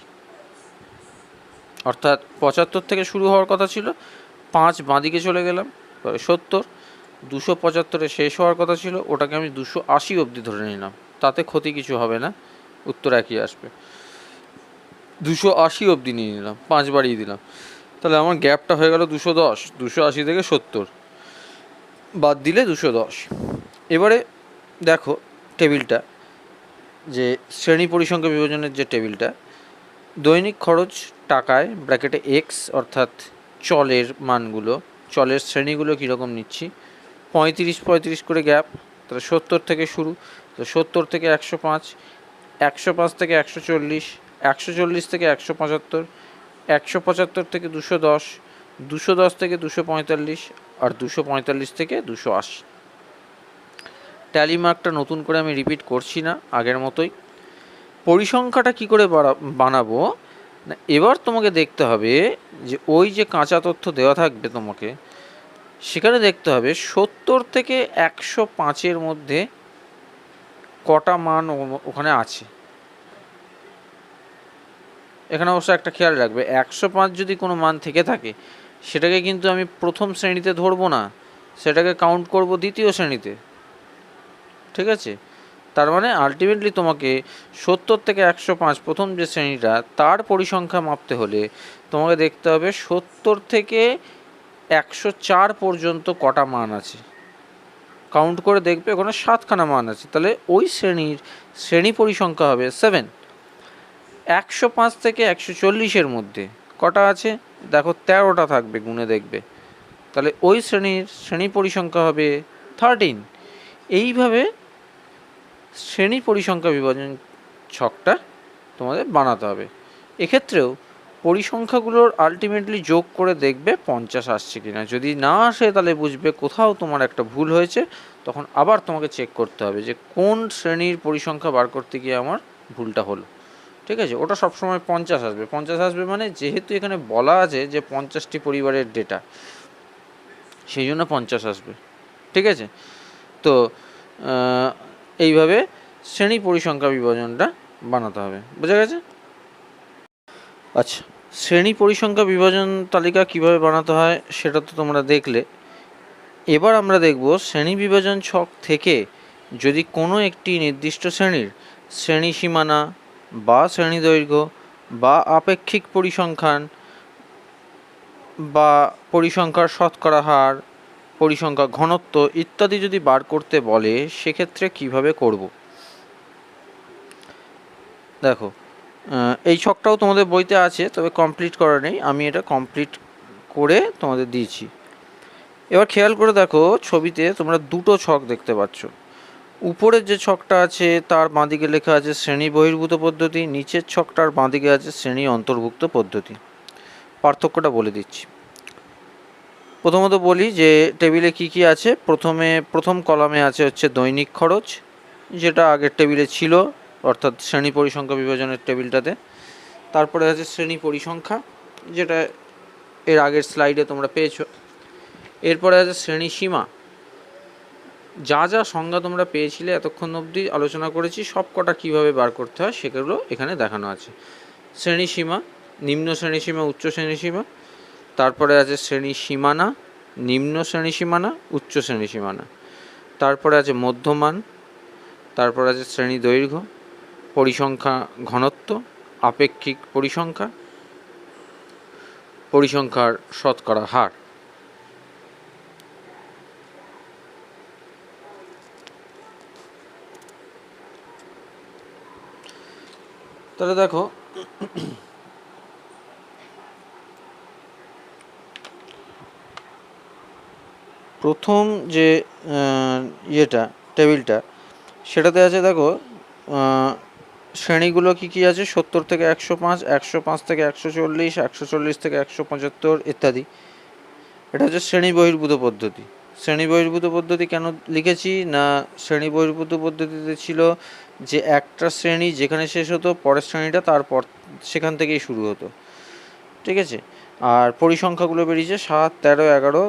অর্থাৎ 75 থেকে শুরু হওয়ার কথা ছিল, 5 বাঁদিকে চলে গেলাম, তবে 70, 275-এ শেষ হওয়ার কথা ছিল, ওটাকে আমি 280 অবধি ধরে নিলাম। তাতে ক্ষতি কিছু হবে না, উত্তর একই আসবে। 280 অবধি নিয়ে নিলাম, 5 বাড়িয়ে দিলাম, তাহলে আমার গ্যাপটা হয়ে গেল 210। 280 থেকে 70 বাদ দিলে 210। এবারে দেখো টেবিলটা, যে শ্রেণী পরিসংখ্যা বিভাজনের যে টেবিলটা, দৈনিক খরচ টাকায় ব্র্যাকেটে এক্স, অর্থাৎ চলের মানগুলো, চলের শ্রেণীগুলো কীরকম নিচ্ছি, 35 করে গ্যাপ, তাহলে 70 থেকে শুরু, তো 70 থেকে 105, 105 থেকে 140, 140 থেকে 175, 175 থেকে 210, 210 থেকে 245, আর 245 থেকে 280। ট্যালি মার্কটা নতুন করে আমি রিপিট করছি না, আগের মতোই। পরিসংখ্যাটা কি করে বানাবো না, এবার তোমাকে দেখতে হবে যে ওই যে কাঁচা তথ্য দেওয়া থাকবে তোমাকে, সেখানে দেখতে হবে 70 থেকে 105-এর মধ্যে কটা মান ওখানে আছে। এখানে অবশ্য একটা খেয়াল রাখবে, 105 যদি কোনো মান থেকে থাকে, সেটাকে কিন্তু আমি প্রথম শ্রেণীতে ধরবো না, সেটাকে কাউন্ট করব দ্বিতীয় শ্রেণীতে। ঠিক আছে, তার মানে আলটিমেটলি তোমাকে 70 থেকে 105 প্রথম যে শ্রেণীটা, তার পরিসংখ্যা মাপতে হলে তোমাকে দেখতে হবে 70 থেকে 104 পর্যন্ত কটা মান আছে। কাউন্ট করে দেখবে ওখানে 7খানা মান আছে, তাহলে ওই শ্রেণী পরিসংখ্যা হবে 7। 105 থেকে 140-এর মধ্যে কটা আছে, দেখো 13টা থাকবে, গুণে দেখবে, তাহলে ওই শ্রেণী পরিসংখ্যা হবে 13। এইভাবে শ্রেণী পরিসংখ্যা বিভাজন ছকটা তোমাদের বানাতে হবে। এক্ষেত্রেও পরিসংখ্যাগুলোর আলটিমেটলি যোগ করে দেখবে 50 আসছে কিনা। যদি না আসে তাহলে বুঝবে কোথাও তোমার একটা ভুল হয়েছে, তখন আবার তোমাকে চেক করতে হবে যে কোন শ্রেণীর পরিসংখ্যা বার করতে গিয়ে আমার ভুলটা হলো। ঠিক আছে, ওটা সবসময় 50 আসবে। 50 আসবে মানে যেহেতু এখানে বলা আছে যে 50টি পরিবারের ডেটা, সেই জন্য 50 আসবে। ঠিক আছে, তো এইভাবে শ্রেণী পরিসংখ্যা বিভাজনটা বানাতে হবে, বোঝা গেছে? আচ্ছা, শ্রেণী পরিসংখ্যা বিভাজন তালিকা কিভাবে বানাতে হয় সেটা তো তোমরা দেখলে। এবার আমরা দেখব শ্রেণী বিভাজন ছক থেকে যদি কোনো একটি নির্দিষ্ট শ্রেণীর শ্রেণী সীমানা বা শ্রেণী দৈর্ঘ্য বা আপেক্ষিক পরিসংখ্যান বা পরিসংখ্যার শতকরা হার, পরিসংখ্যা ঘনত্ব ইত্যাদি যদি বার করতে বলে, সেক্ষেত্রে কিভাবে করব। দেখো এই ছকটাও তোমাদের বইতে আছে, তবে কমপ্লিট করা নেই, আমি এটা কমপ্লিট করে তোমাদের দিয়েছি। এবার খেয়াল করে দেখো, ছবিতে তোমরা দুটো ছক দেখতে পাচ্ছ। উপরের যে ছকটা আছে তার বাঁদিকে লেখা আছে শ্রেণী বহির্ভূত পদ্ধতি, নিচের ছকটার বাঁদিকে আছে শ্রেণী অন্তর্ভুক্ত পদ্ধতি। পার্থক্যটা বলে দিচ্ছি। প্রথমত বলি যে টেবিলে কি কি আছে। প্রথম কলামে আছে হচ্ছে দৈনিক খরচ, যেটা আগের টেবিলে ছিল, অর্থাৎ শ্রেণী পরিসংখ্যা বিভাজনের টেবিলটাতে। তারপরে আছে শ্রেণী পরিসংখ্যা, যেটা এর আগের স্লাইডে তোমরা পেয়েছো। এরপরে আছে শ্রেণী সীমা, যা যা সংজ্ঞা তোমরা পেয়েছিলে এতক্ষণ অবধি আলোচনা করেছি, সব কটা কীভাবে বার করতে হয় সেগুলো এখানে দেখানো আছে। শ্রেণী সীমা, নিম্ন শ্রেণী সীমা, উচ্চ শ্রেণী সীমা। তারপরে আছে শ্রেণী সীমানা, নিম্ন শ্রেণী সীমানা, উচ্চ শ্রেণী সীমানা। তারপরে আছে মধ্যমান, তারপর আছে শ্রেণী দৈর্ঘ্য, পরিসংখ্যা ঘনত্ব, আপেক্ষিক পরিসংখ্যা, পরিসংখ্যার শতকরা হার। তাহলে দেখো, প্রথম যে টেবিলটা, সেটাতে আছে দেখো শ্রেণীগুলো কি কি আছে। 70 থেকে 105, 105 থেকে 140, 140 থেকে 175 ইত্যাদি। এটা হচ্ছে শ্রেণী বহির্ভূত পদ্ধতি। শ্রেণী বহির্ভূত পদ্ধতি কেন লিখেছি না, শ্রেণী বহির্ভূত পদ্ধতিতে ছিল যে একটা শ্রেণী যেখানে শেষ হতো, পরের শ্রেণীটা তারপর সেখান থেকেই শুরু হতো, ঠিক আছে। আর পরিসংখ্যাগুলো বেরিয়েছে 7, 13, 11,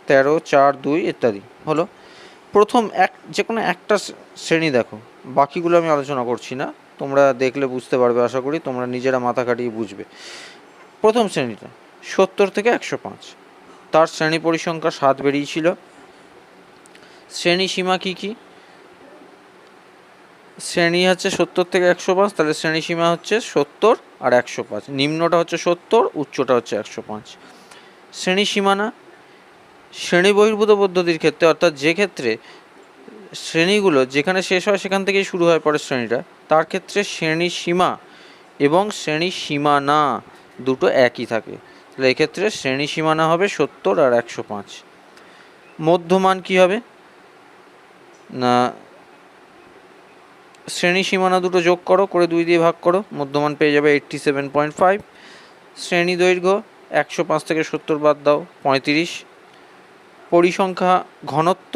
13, 4, 2 ইত্যাদি। হলো প্রথম যে কোনো একটা শ্রেণী দেখো, বাকিগুলো আমি আলোচনা করছি না, তোমরা দেখলে বুঝতে পারবে, আশা করি তোমরা নিজেরা মাথা খাটিয়ে বুঝবে। প্রথম শ্রেণীটা 70 থেকে 105, তার শ্রেণী পরিসংখ্যা 7 বেরিয়েছিল। শ্রেণী সীমা কি কি, শ্রেণী হচ্ছে 70 থেকে 105, তাহলে শ্রেণী সীমা হচ্ছে 70 আর 105, নিম্নটা হচ্ছে 70, উচ্চটা হচ্ছে 105। শ্রেণী সীমানা, শ্রেণী বহির্ভূত পদ্ধতির ক্ষেত্রে, অর্থাৎ যে ক্ষেত্রে শ্রেণীগুলো যেখানে শেষ হয় সেখান থেকেই শুরু হয় পরের শ্রেণীটা, তার ক্ষেত্রে শ্রেণী সীমা এবং শ্রেণী সীমানা দুটো একই থাকে। তাহলে এক্ষেত্রে শ্রেণী সীমানা হবে 70 আর 105। মধ্যমান কি হবে না, শ্রেণী সীমানা দুটো যোগ করো, করে 2 দিয়ে ভাগ করো, মধ্যমান পেয়ে যাবে 87.5। শ্রেণী দৈর্ঘ্য 105 থেকে 70 বাদ দাও, 35। পরিসংখ্যা ঘনত্ব,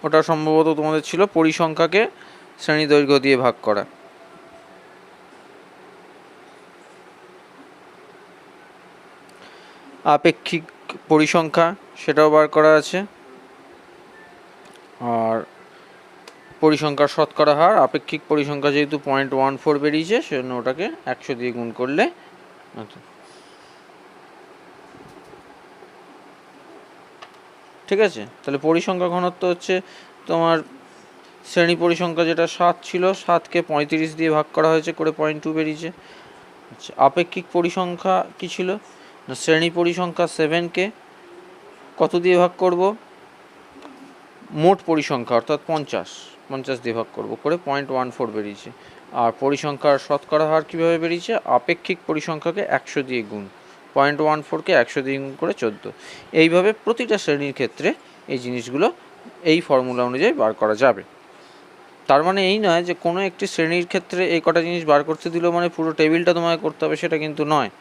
ওটা সম্ভবত তোমাদের ছিল পরিসংখ্যাকে শ্রেণী দৈর্ঘ্য দিয়ে ভাগ করা। আপেক্ষিক পরিসংখ্যা, সেটাও বার করা আছে। আর পরিসংখ্যার শতকরা হার, আপেক্ষিক পরিসংখ্যা যেহেতু 0.14 বেরিয়েছে, সেজন্য ওটাকে 100 দিয়ে গুণ করলে, ঠিক আছে। তাহলে পরিসংখ্যা ঘনত্ব হচ্ছে তোমার শ্রেণী পরিসংখ্যা যেটা 7 ছিল, 7কে 35 দিয়ে ভাগ করা হয়েছে, করে 0.2 বেরিয়েছে। আচ্ছা, আপেক্ষিক পরিসংখ্যা কি ছিল না, শ্রেণী পরিসংখ্যা 7কে কত দিয়ে ভাগ করব, মোট পরিসংখ্যা অর্থাৎ 50 দিয়ে ভাগ করব, করে 0.14 বেরিয়েছে। আর পরিসংখ্যার শতকরা হার কীভাবে বেরিয়েছে, আপেক্ষিক পরিসংখ্যাকে 100 দিয়ে গুণ, 0.14কে 100 দিয়ে গুণ করে 14। এইভাবে প্রতিটা শ্রেণীর ক্ষেত্রে এই জিনিসগুলো এই ফর্মুলা অনুযায়ী বার করা যাবে। তার মানে এই নয় যে কোনো একটি শ্রেণীর ক্ষেত্রে এই কটা জিনিস বার করতে দিল মানে পুরো টেবিলটা তোমায় করতে হবে, সেটা কিন্তু নয়।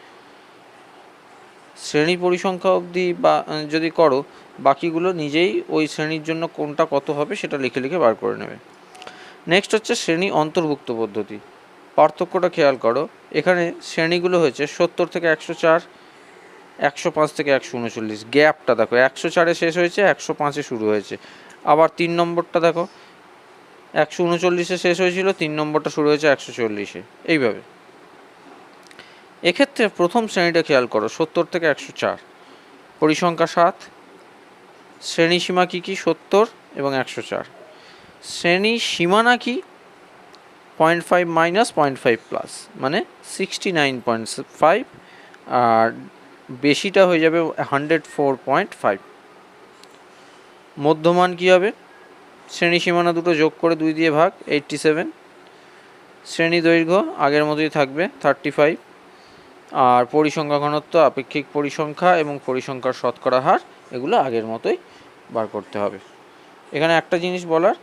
শ্রেণী পরিসংখ্যা অবধি বা যদি করো, বাকিগুলো নিজেই ওই শ্রেণীর জন্য কোনটা কত হবে সেটা লিখে লিখে বার করে নেবে। নেক্সট হচ্ছে শ্রেণী অন্তর্ভুক্ত পদ্ধতি। পার্থক্যটা খেয়াল করো, এখানে শ্রেণীগুলো হয়েছে 70 থেকে 104, 105 থেকে 139, গ্যাপটা দেখো, 104-এ শেষ হয়েছে, 105-এ শুরু হয়েছে। আবার 3 নম্বরটা দেখো, 139-এ শেষ হয়েছিল, 3 নম্বরটা শুরু হয়েছে 140-এ। এইভাবে এক্ষেত্রে প্রথম শ্রেণীটা খেয়াল করো, 70 থেকে 104, পরিসংখ্যা 7, শ্রেণী সীমা কী কী, 70 এবং 104। শ্রেণী সীমানা কি, 0.5 মাইনাস 0.5 প্লাস, মানে 69.5, আর বেশিটা হয়ে যাবে 104.5। মধ্যমান কী হবে, শ্রেণী সীমানা দুটো যোগ করে 2 দিয়ে ভাগ, 87। শ্রেণী দৈর্ঘ্য আগের মতোই থাকবে 35। আর পরিসংখ্যা ঘনত্ব, আপেক্ষিক পরিসংখ্যা এবং পরিসংখ্যার শতকরা হার, এগুলো আগের মতোই বার করতে হবে। এখানে একটা জিনিস বলার,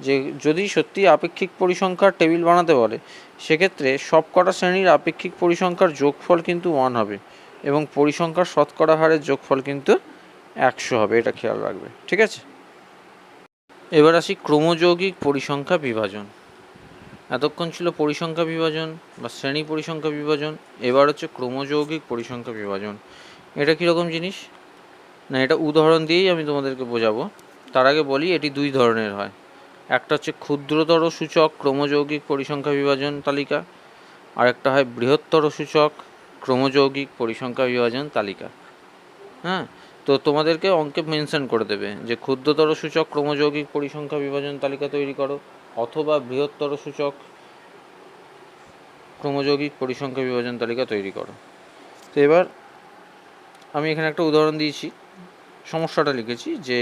যে যদি সত্যি আপেক্ষিক পরিসংখ্যার টেবিল বানাতে বলে, সেক্ষেত্রে সব কটা শ্রেণীর আপেক্ষিক পরিসংখ্যার যোগফল কিন্তু 1 হবে, এবং পরিসংখ্যার শতকরা হারের যোগফল কিন্তু 100 হবে, এটা খেয়াল রাখবে, ঠিক আছে। এবার আসি ক্রমযৌগিক পরিসংখ্যা বিভাজন। এতক্ষণ ছিল পরিসংখ্যা বিভাজন বা শ্রেণী পরিসংখ্যা বিভাজন, এবার হচ্ছে ক্রমযৌগিক পরিসংখ্যা বিভাজন। এটা কীরকম জিনিস না, এটা উদাহরণ দিয়েই আমি তোমাদেরকে বোঝাবো। তার আগে বলি এটি দুই ধরনের হয়। একটা হচ্ছে ক্ষুদ্রতর সূচক ক্রমযৌগিক পরিসংখ্যা বিভাজন তালিকা, আর একটা হয় বৃহত্তর সূচক ক্রমযৌগিক পরিসংখ্যা বিভাজন তালিকা। হ্যাঁ, তো তোমাদেরকে অঙ্কে মেনশন করে দেবে যে ক্ষুদ্রতর সূচক ক্রমযৌগিক পরিসংখ্যা বিভাজন তালিকা তৈরি করো অথবা বৃহত্তর সূচক ক্রমযৌগিক পরিসংখ্যা বিভাজন তালিকা তৈরি করো। তো এবার আমি এখানে একটা উদাহরণ দিয়েছি, সমস্যাটা লিখেছি যে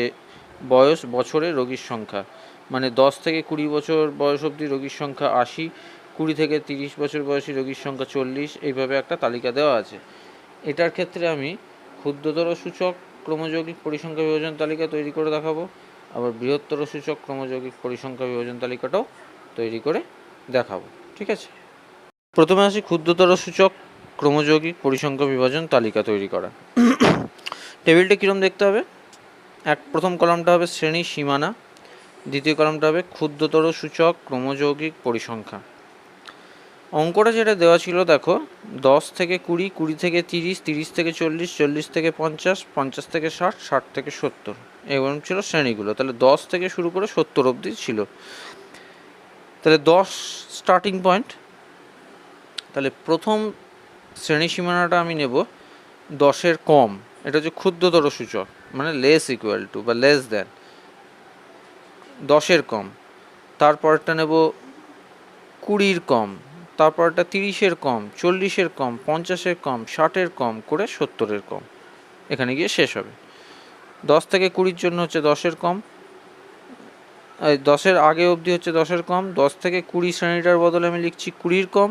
বছরে রোগীর সংখ্যা, মানে 10 থেকে 20 বছর বয়স অবধি রোগীর সংখ্যা 80, 20 থেকে 30 বছর বয়সী রোগীর সংখ্যা 40, এইভাবে একটা তালিকা দেওয়া আছে। এটার ক্ষেত্রে আমি ক্ষুদ্রতর সূচক ক্রমযৌগিক পরিসংখ্যা বিভাজন তালিকা তৈরি করে দেখাবো, আবার বৃহত্তর সূচক ক্রমযৌগিক পরিসংখ্যা বিভাজন তালিকাটাও তৈরি করে দেখাবো, ঠিক আছে। প্রথমে আসি ক্ষুদ্রতর সূচক ক্রমযৌগিক পরিসংখ্যা বিভাজন তালিকা তৈরি করা। টেবিলটা কীরকম দেখতে হবে, প্রথম কলামটা হবে শ্রেণী সীমানা, দ্বিতীয় কলামটা হবে ক্ষুদ্রতর সূচক ক্রমযৌগিক পরিসংখ্যা। অঙ্কটা যেটা দেওয়া ছিল দেখো, 10 থেকে 20, 20 থেকে 30, 30 থেকে 40, 40 থেকে 50, 50 থেকে 60, 60 থেকে 70, এরকম ছিল শ্রেণীগুলো। তাহলে 10 থেকে শুরু করে 70 অবধি ছিল। তাহলে 10 স্টার্টিং পয়েন্ট। তাহলে প্রথম শ্রেণী সীমানাটা আমি নেব 10-এর কম, এটা হচ্ছে ক্ষুদ্রতর সূচক, মানে লেস ইকুয়াল টু বা লেস দ্যান 10-এর কম। তারপরটা নেব 20-এর কম, তারপরটা 30-এর কম, 40-এর কম, 50-এর কম, 60-এর কম করে 70-এর কম, এখানে গিয়ে শেষ হবে। 10 থেকে 20-এর জন্য হচ্ছে 10-এর কম, 10-এর আগে অবধি হচ্ছে 10-এর কম, 10 থেকে 20 শ্রেণীটার বদলে আমি লিখছি 20-এর কম,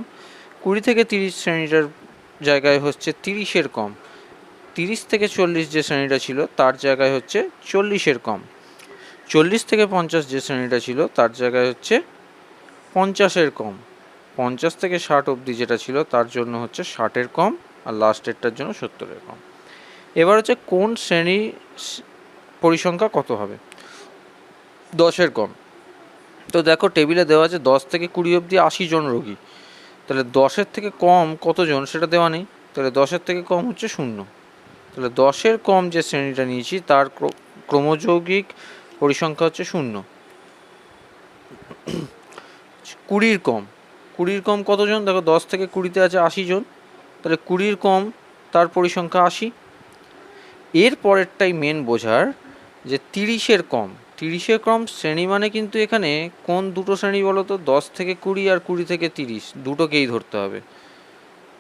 20 থেকে 30 শ্রেণীটার জায়গায় হচ্ছে 30-এর কম, 30 থেকে 40 যে শ্রেণীটা ছিল তার জায়গায় হচ্ছে 40-এর কম, 40 থেকে 50 যে শ্রেণীটা ছিল তার জায়গায় হচ্ছে 50-এর কম, 50 থেকে 60 অবধি যেটা ছিল তার জন্য হচ্ছে 60-এর কম, আর লাস্টেরটার জন্য 70-এর কম। এবার হচ্ছে কোন শ্রেণী পরিসংখ্যা কত হবে, 10-এর কম। তো দেখো টেবিলে দেওয়া আছে 10 থেকে 20 অবধি 80 জন রোগী, তাহলে 10-এর থেকে কম কতজন সেটা দেওয়া নেই, তাহলে 10-এর থেকে কম হচ্ছে 0। তাহলে 10-এর কম যে শ্রেণীটা নিয়েছি তার ক্রমযৌগিক পরিসংখ্যা হচ্ছে 0। 20-এর কম, 20-এর কম কতজন, দেখো 10 থেকে 20-তে আছে 80 জন, তাহলে 20-এর কম তার পরিসংখ্যা 80। এর পরেরটাই মেন বোঝার যে 30-এর কম, 30-এর কম শ্রেণী মানে কিন্তু এখানে কোন দুটো শ্রেণী বলো তো, 10 থেকে 20 আর 20 থেকে 30 দুটোকেই ধরতে হবে।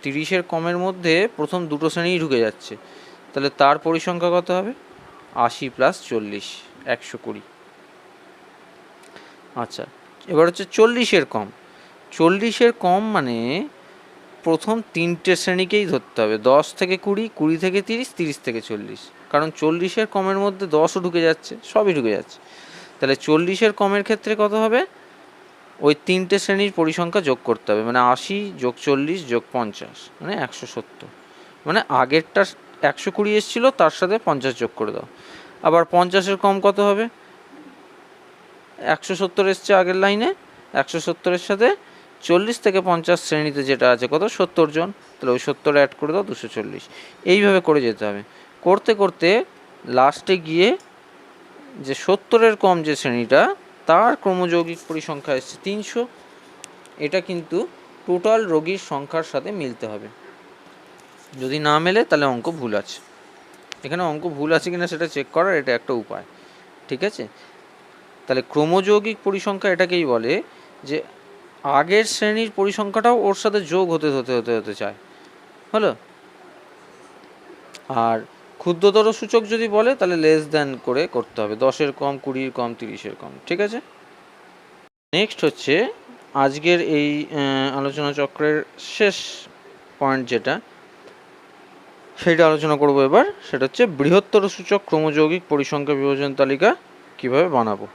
30-এর কমের মধ্যে প্রথম দুটো শ্রেণীই ঢুকে যাচ্ছে, তাহলে তার পরিসংখ্যা কত হবে, 80 + 40, 120। আচ্ছা, এবার হচ্ছে 40-এর কম, 40-এর কম মানে প্রথম তিনটে শ্রেণীকেই ধরতে হবে, 10 থেকে 20, 20 থেকে 30, 30 থেকে 40, কারণ 40-এর কমের মধ্যে 10ও ঢুকে যাচ্ছে, সবই ঢুকে যাচ্ছে। তাহলে 40-এর কমের ক্ষেত্রে কত হবে, ওই তিনটে শ্রেণীর পরিসংখ্যা যোগ করতে হবে, মানে 80 + 40 + 50 মানে 170, মানে আগেরটা 120 এসেছিলো তার সাথে 50 যোগ করে দাও। আবার 50-এর কম কত হবে, 170 এসছে আগের লাইনে, 170-এর সাথে 40 থেকে 50 শ্রেণীতে যেটা আছে কত, 70 জন, তাহলে ওই 70 অ্যাড করে দাও, 240। এইভাবে করে যেতে হবে, করতে করতে লাস্টে গিয়ে যে 70-এর কম যে শ্রেণীটা তার ক্রমযৌগিক পরিসংখ্যা এসছে 300। এটা কিন্তু টোটাল রোগীর সংখ্যার সাথে মিলতে হবে, যদি না মেলে তাহলে অঙ্ক ভুল আছে। এখানে অঙ্ক ভুল আছে কিনা সেটা চেক করার এটা একটা উপায়, ঠিক আছে। তাহলে ক্রমযৌগিক পরিসংখ্যা এটাকেই বলে যে আগের শ্রেণীর পরিসংখ্যাটাও ওর সাথে যোগ হতে হতে হতে হতে চায়, হলো। আর ক্ষুদ্রতর সূচক যদি বলে তাহলে লেস দ্যান করে করতে হবে, 10-এর কম, 20-এর কম, 30-এর কম, ঠিক আছে। নেক্সট হচ্ছে আজকের এই আলোচনা চক্রের শেষ পয়েন্ট যেটা, সেইটা আলোচনা করব এবার, সেটা হচ্ছে বৃহত্তর সূচক ক্রমযৌগিক পরিসংখ্যা বিভাজন তালিকা কিভাবে বানাবো।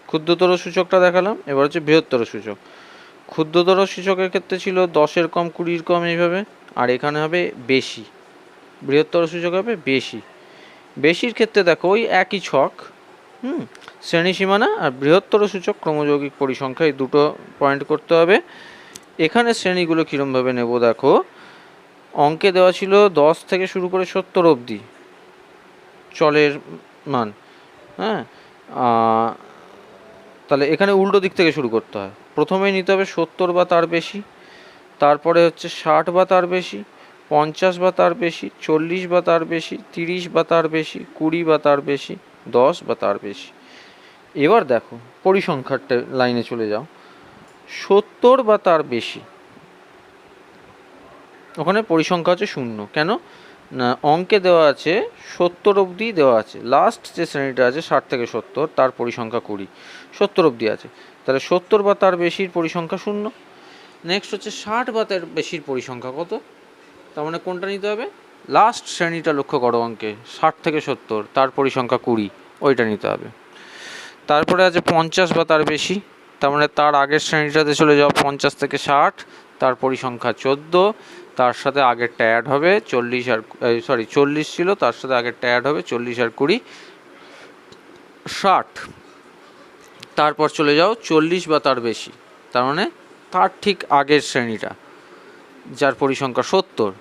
ক্ষুদ্রতর সূচকটা দেখালাম, এবার হচ্ছে বৃহত্তর সূচক। ক্ষুদ্রতর সূচকের ক্ষেত্রে ছিল 10-এর কম, 20-এর কম এইভাবে, আর এখানে হবে বেশি, বৃহত্তর সূচক হবে বেশি। বেশির ক্ষেত্রে দেখো ওই একই ছক, শ্রেণী সীমানা আর বৃহত্তর সূচক ক্রমযৌগিক পরিসংখ্যা, এই দুটো পয়েন্ট করতে হবে। এখানে শ্রেণীগুলো কীরমভাবে নেব দেখো, অঙ্কে দেওয়া ছিল 10 থেকে শুরু করে 70 অবধি চলের মান, হ্যাঁ, তাহলে এখানে উল্টো দিক থেকে শুরু করতে হয়। প্রথমেই নিতে হবে 70 বা তার বেশি, তারপরে হচ্ছে 60 বা তার বেশি, 50 বা তার বেশি, 40 বা তার বেশি, 30 বা তার বেশি, 20 বা তার বেশি, 10 বা তার বেশি। এবার দেখো পরিসংখ্যার লাইনে চলে যাও, 70 বা তার বেশি, ওখানে পরিসংখ্যা হচ্ছে 0। কেন না, অঙ্কে দেওয়া আছে 70 অবধি দেওয়া আছে, লাস্ট যে শ্রেণীটা আছে 60 থেকে 70 তার পরিসংখ্যা 20, 70 অবধি আছে, তাহলে 70 বা তার বেশির পরিসংখ্যা 0। নেক্সট হচ্ছে 60 বা তার বেশির পরিসংখ্যা কত, তার মানে কোনটা নিতে হবে, লাস্ট শ্রেণীটা লক্ষ্য করো অঙ্কে 60 থেকে 70 তার পরিসংখ্যা 20, ওইটা নিতে হবে। তারপরে আছে 50 বা তার বেশি, তার মানে তার আগের শ্রেণীটাতে চলে যাও 50 থেকে 60, তার পরিসংখ্যা 14, তার সাথে আগেরটা অ্যাড হবে 40 আর 40 ছিল, তার সাথে আগেরটা অ্যাড হবে 40 আর 20, 60। তারপর চলে যাও 40 বা তার বেশি, তার মানে তার ঠিক আগের শ্রেণীটা যার পরিসংখ্যা 70,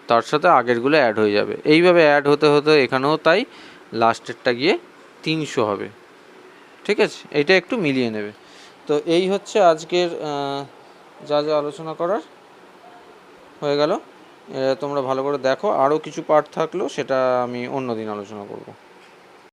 তার সাথে আগেরগুলো অ্যাড হয়ে যাবে। এইভাবে অ্যাড হতে হতে এখানেও তাই, লাস্টেরটা গিয়ে 300 হবে। ঠিক আছে, এইটা একটু মিলিয়ে নেবে। তো এই হচ্ছে আজকের যা যা আলোচনা করার হয়ে গেল। তোমরা ভালো করে দেখো, আরও কিছু পার্ট থাকলেও সেটা আমি অন্য দিন আলোচনা করব।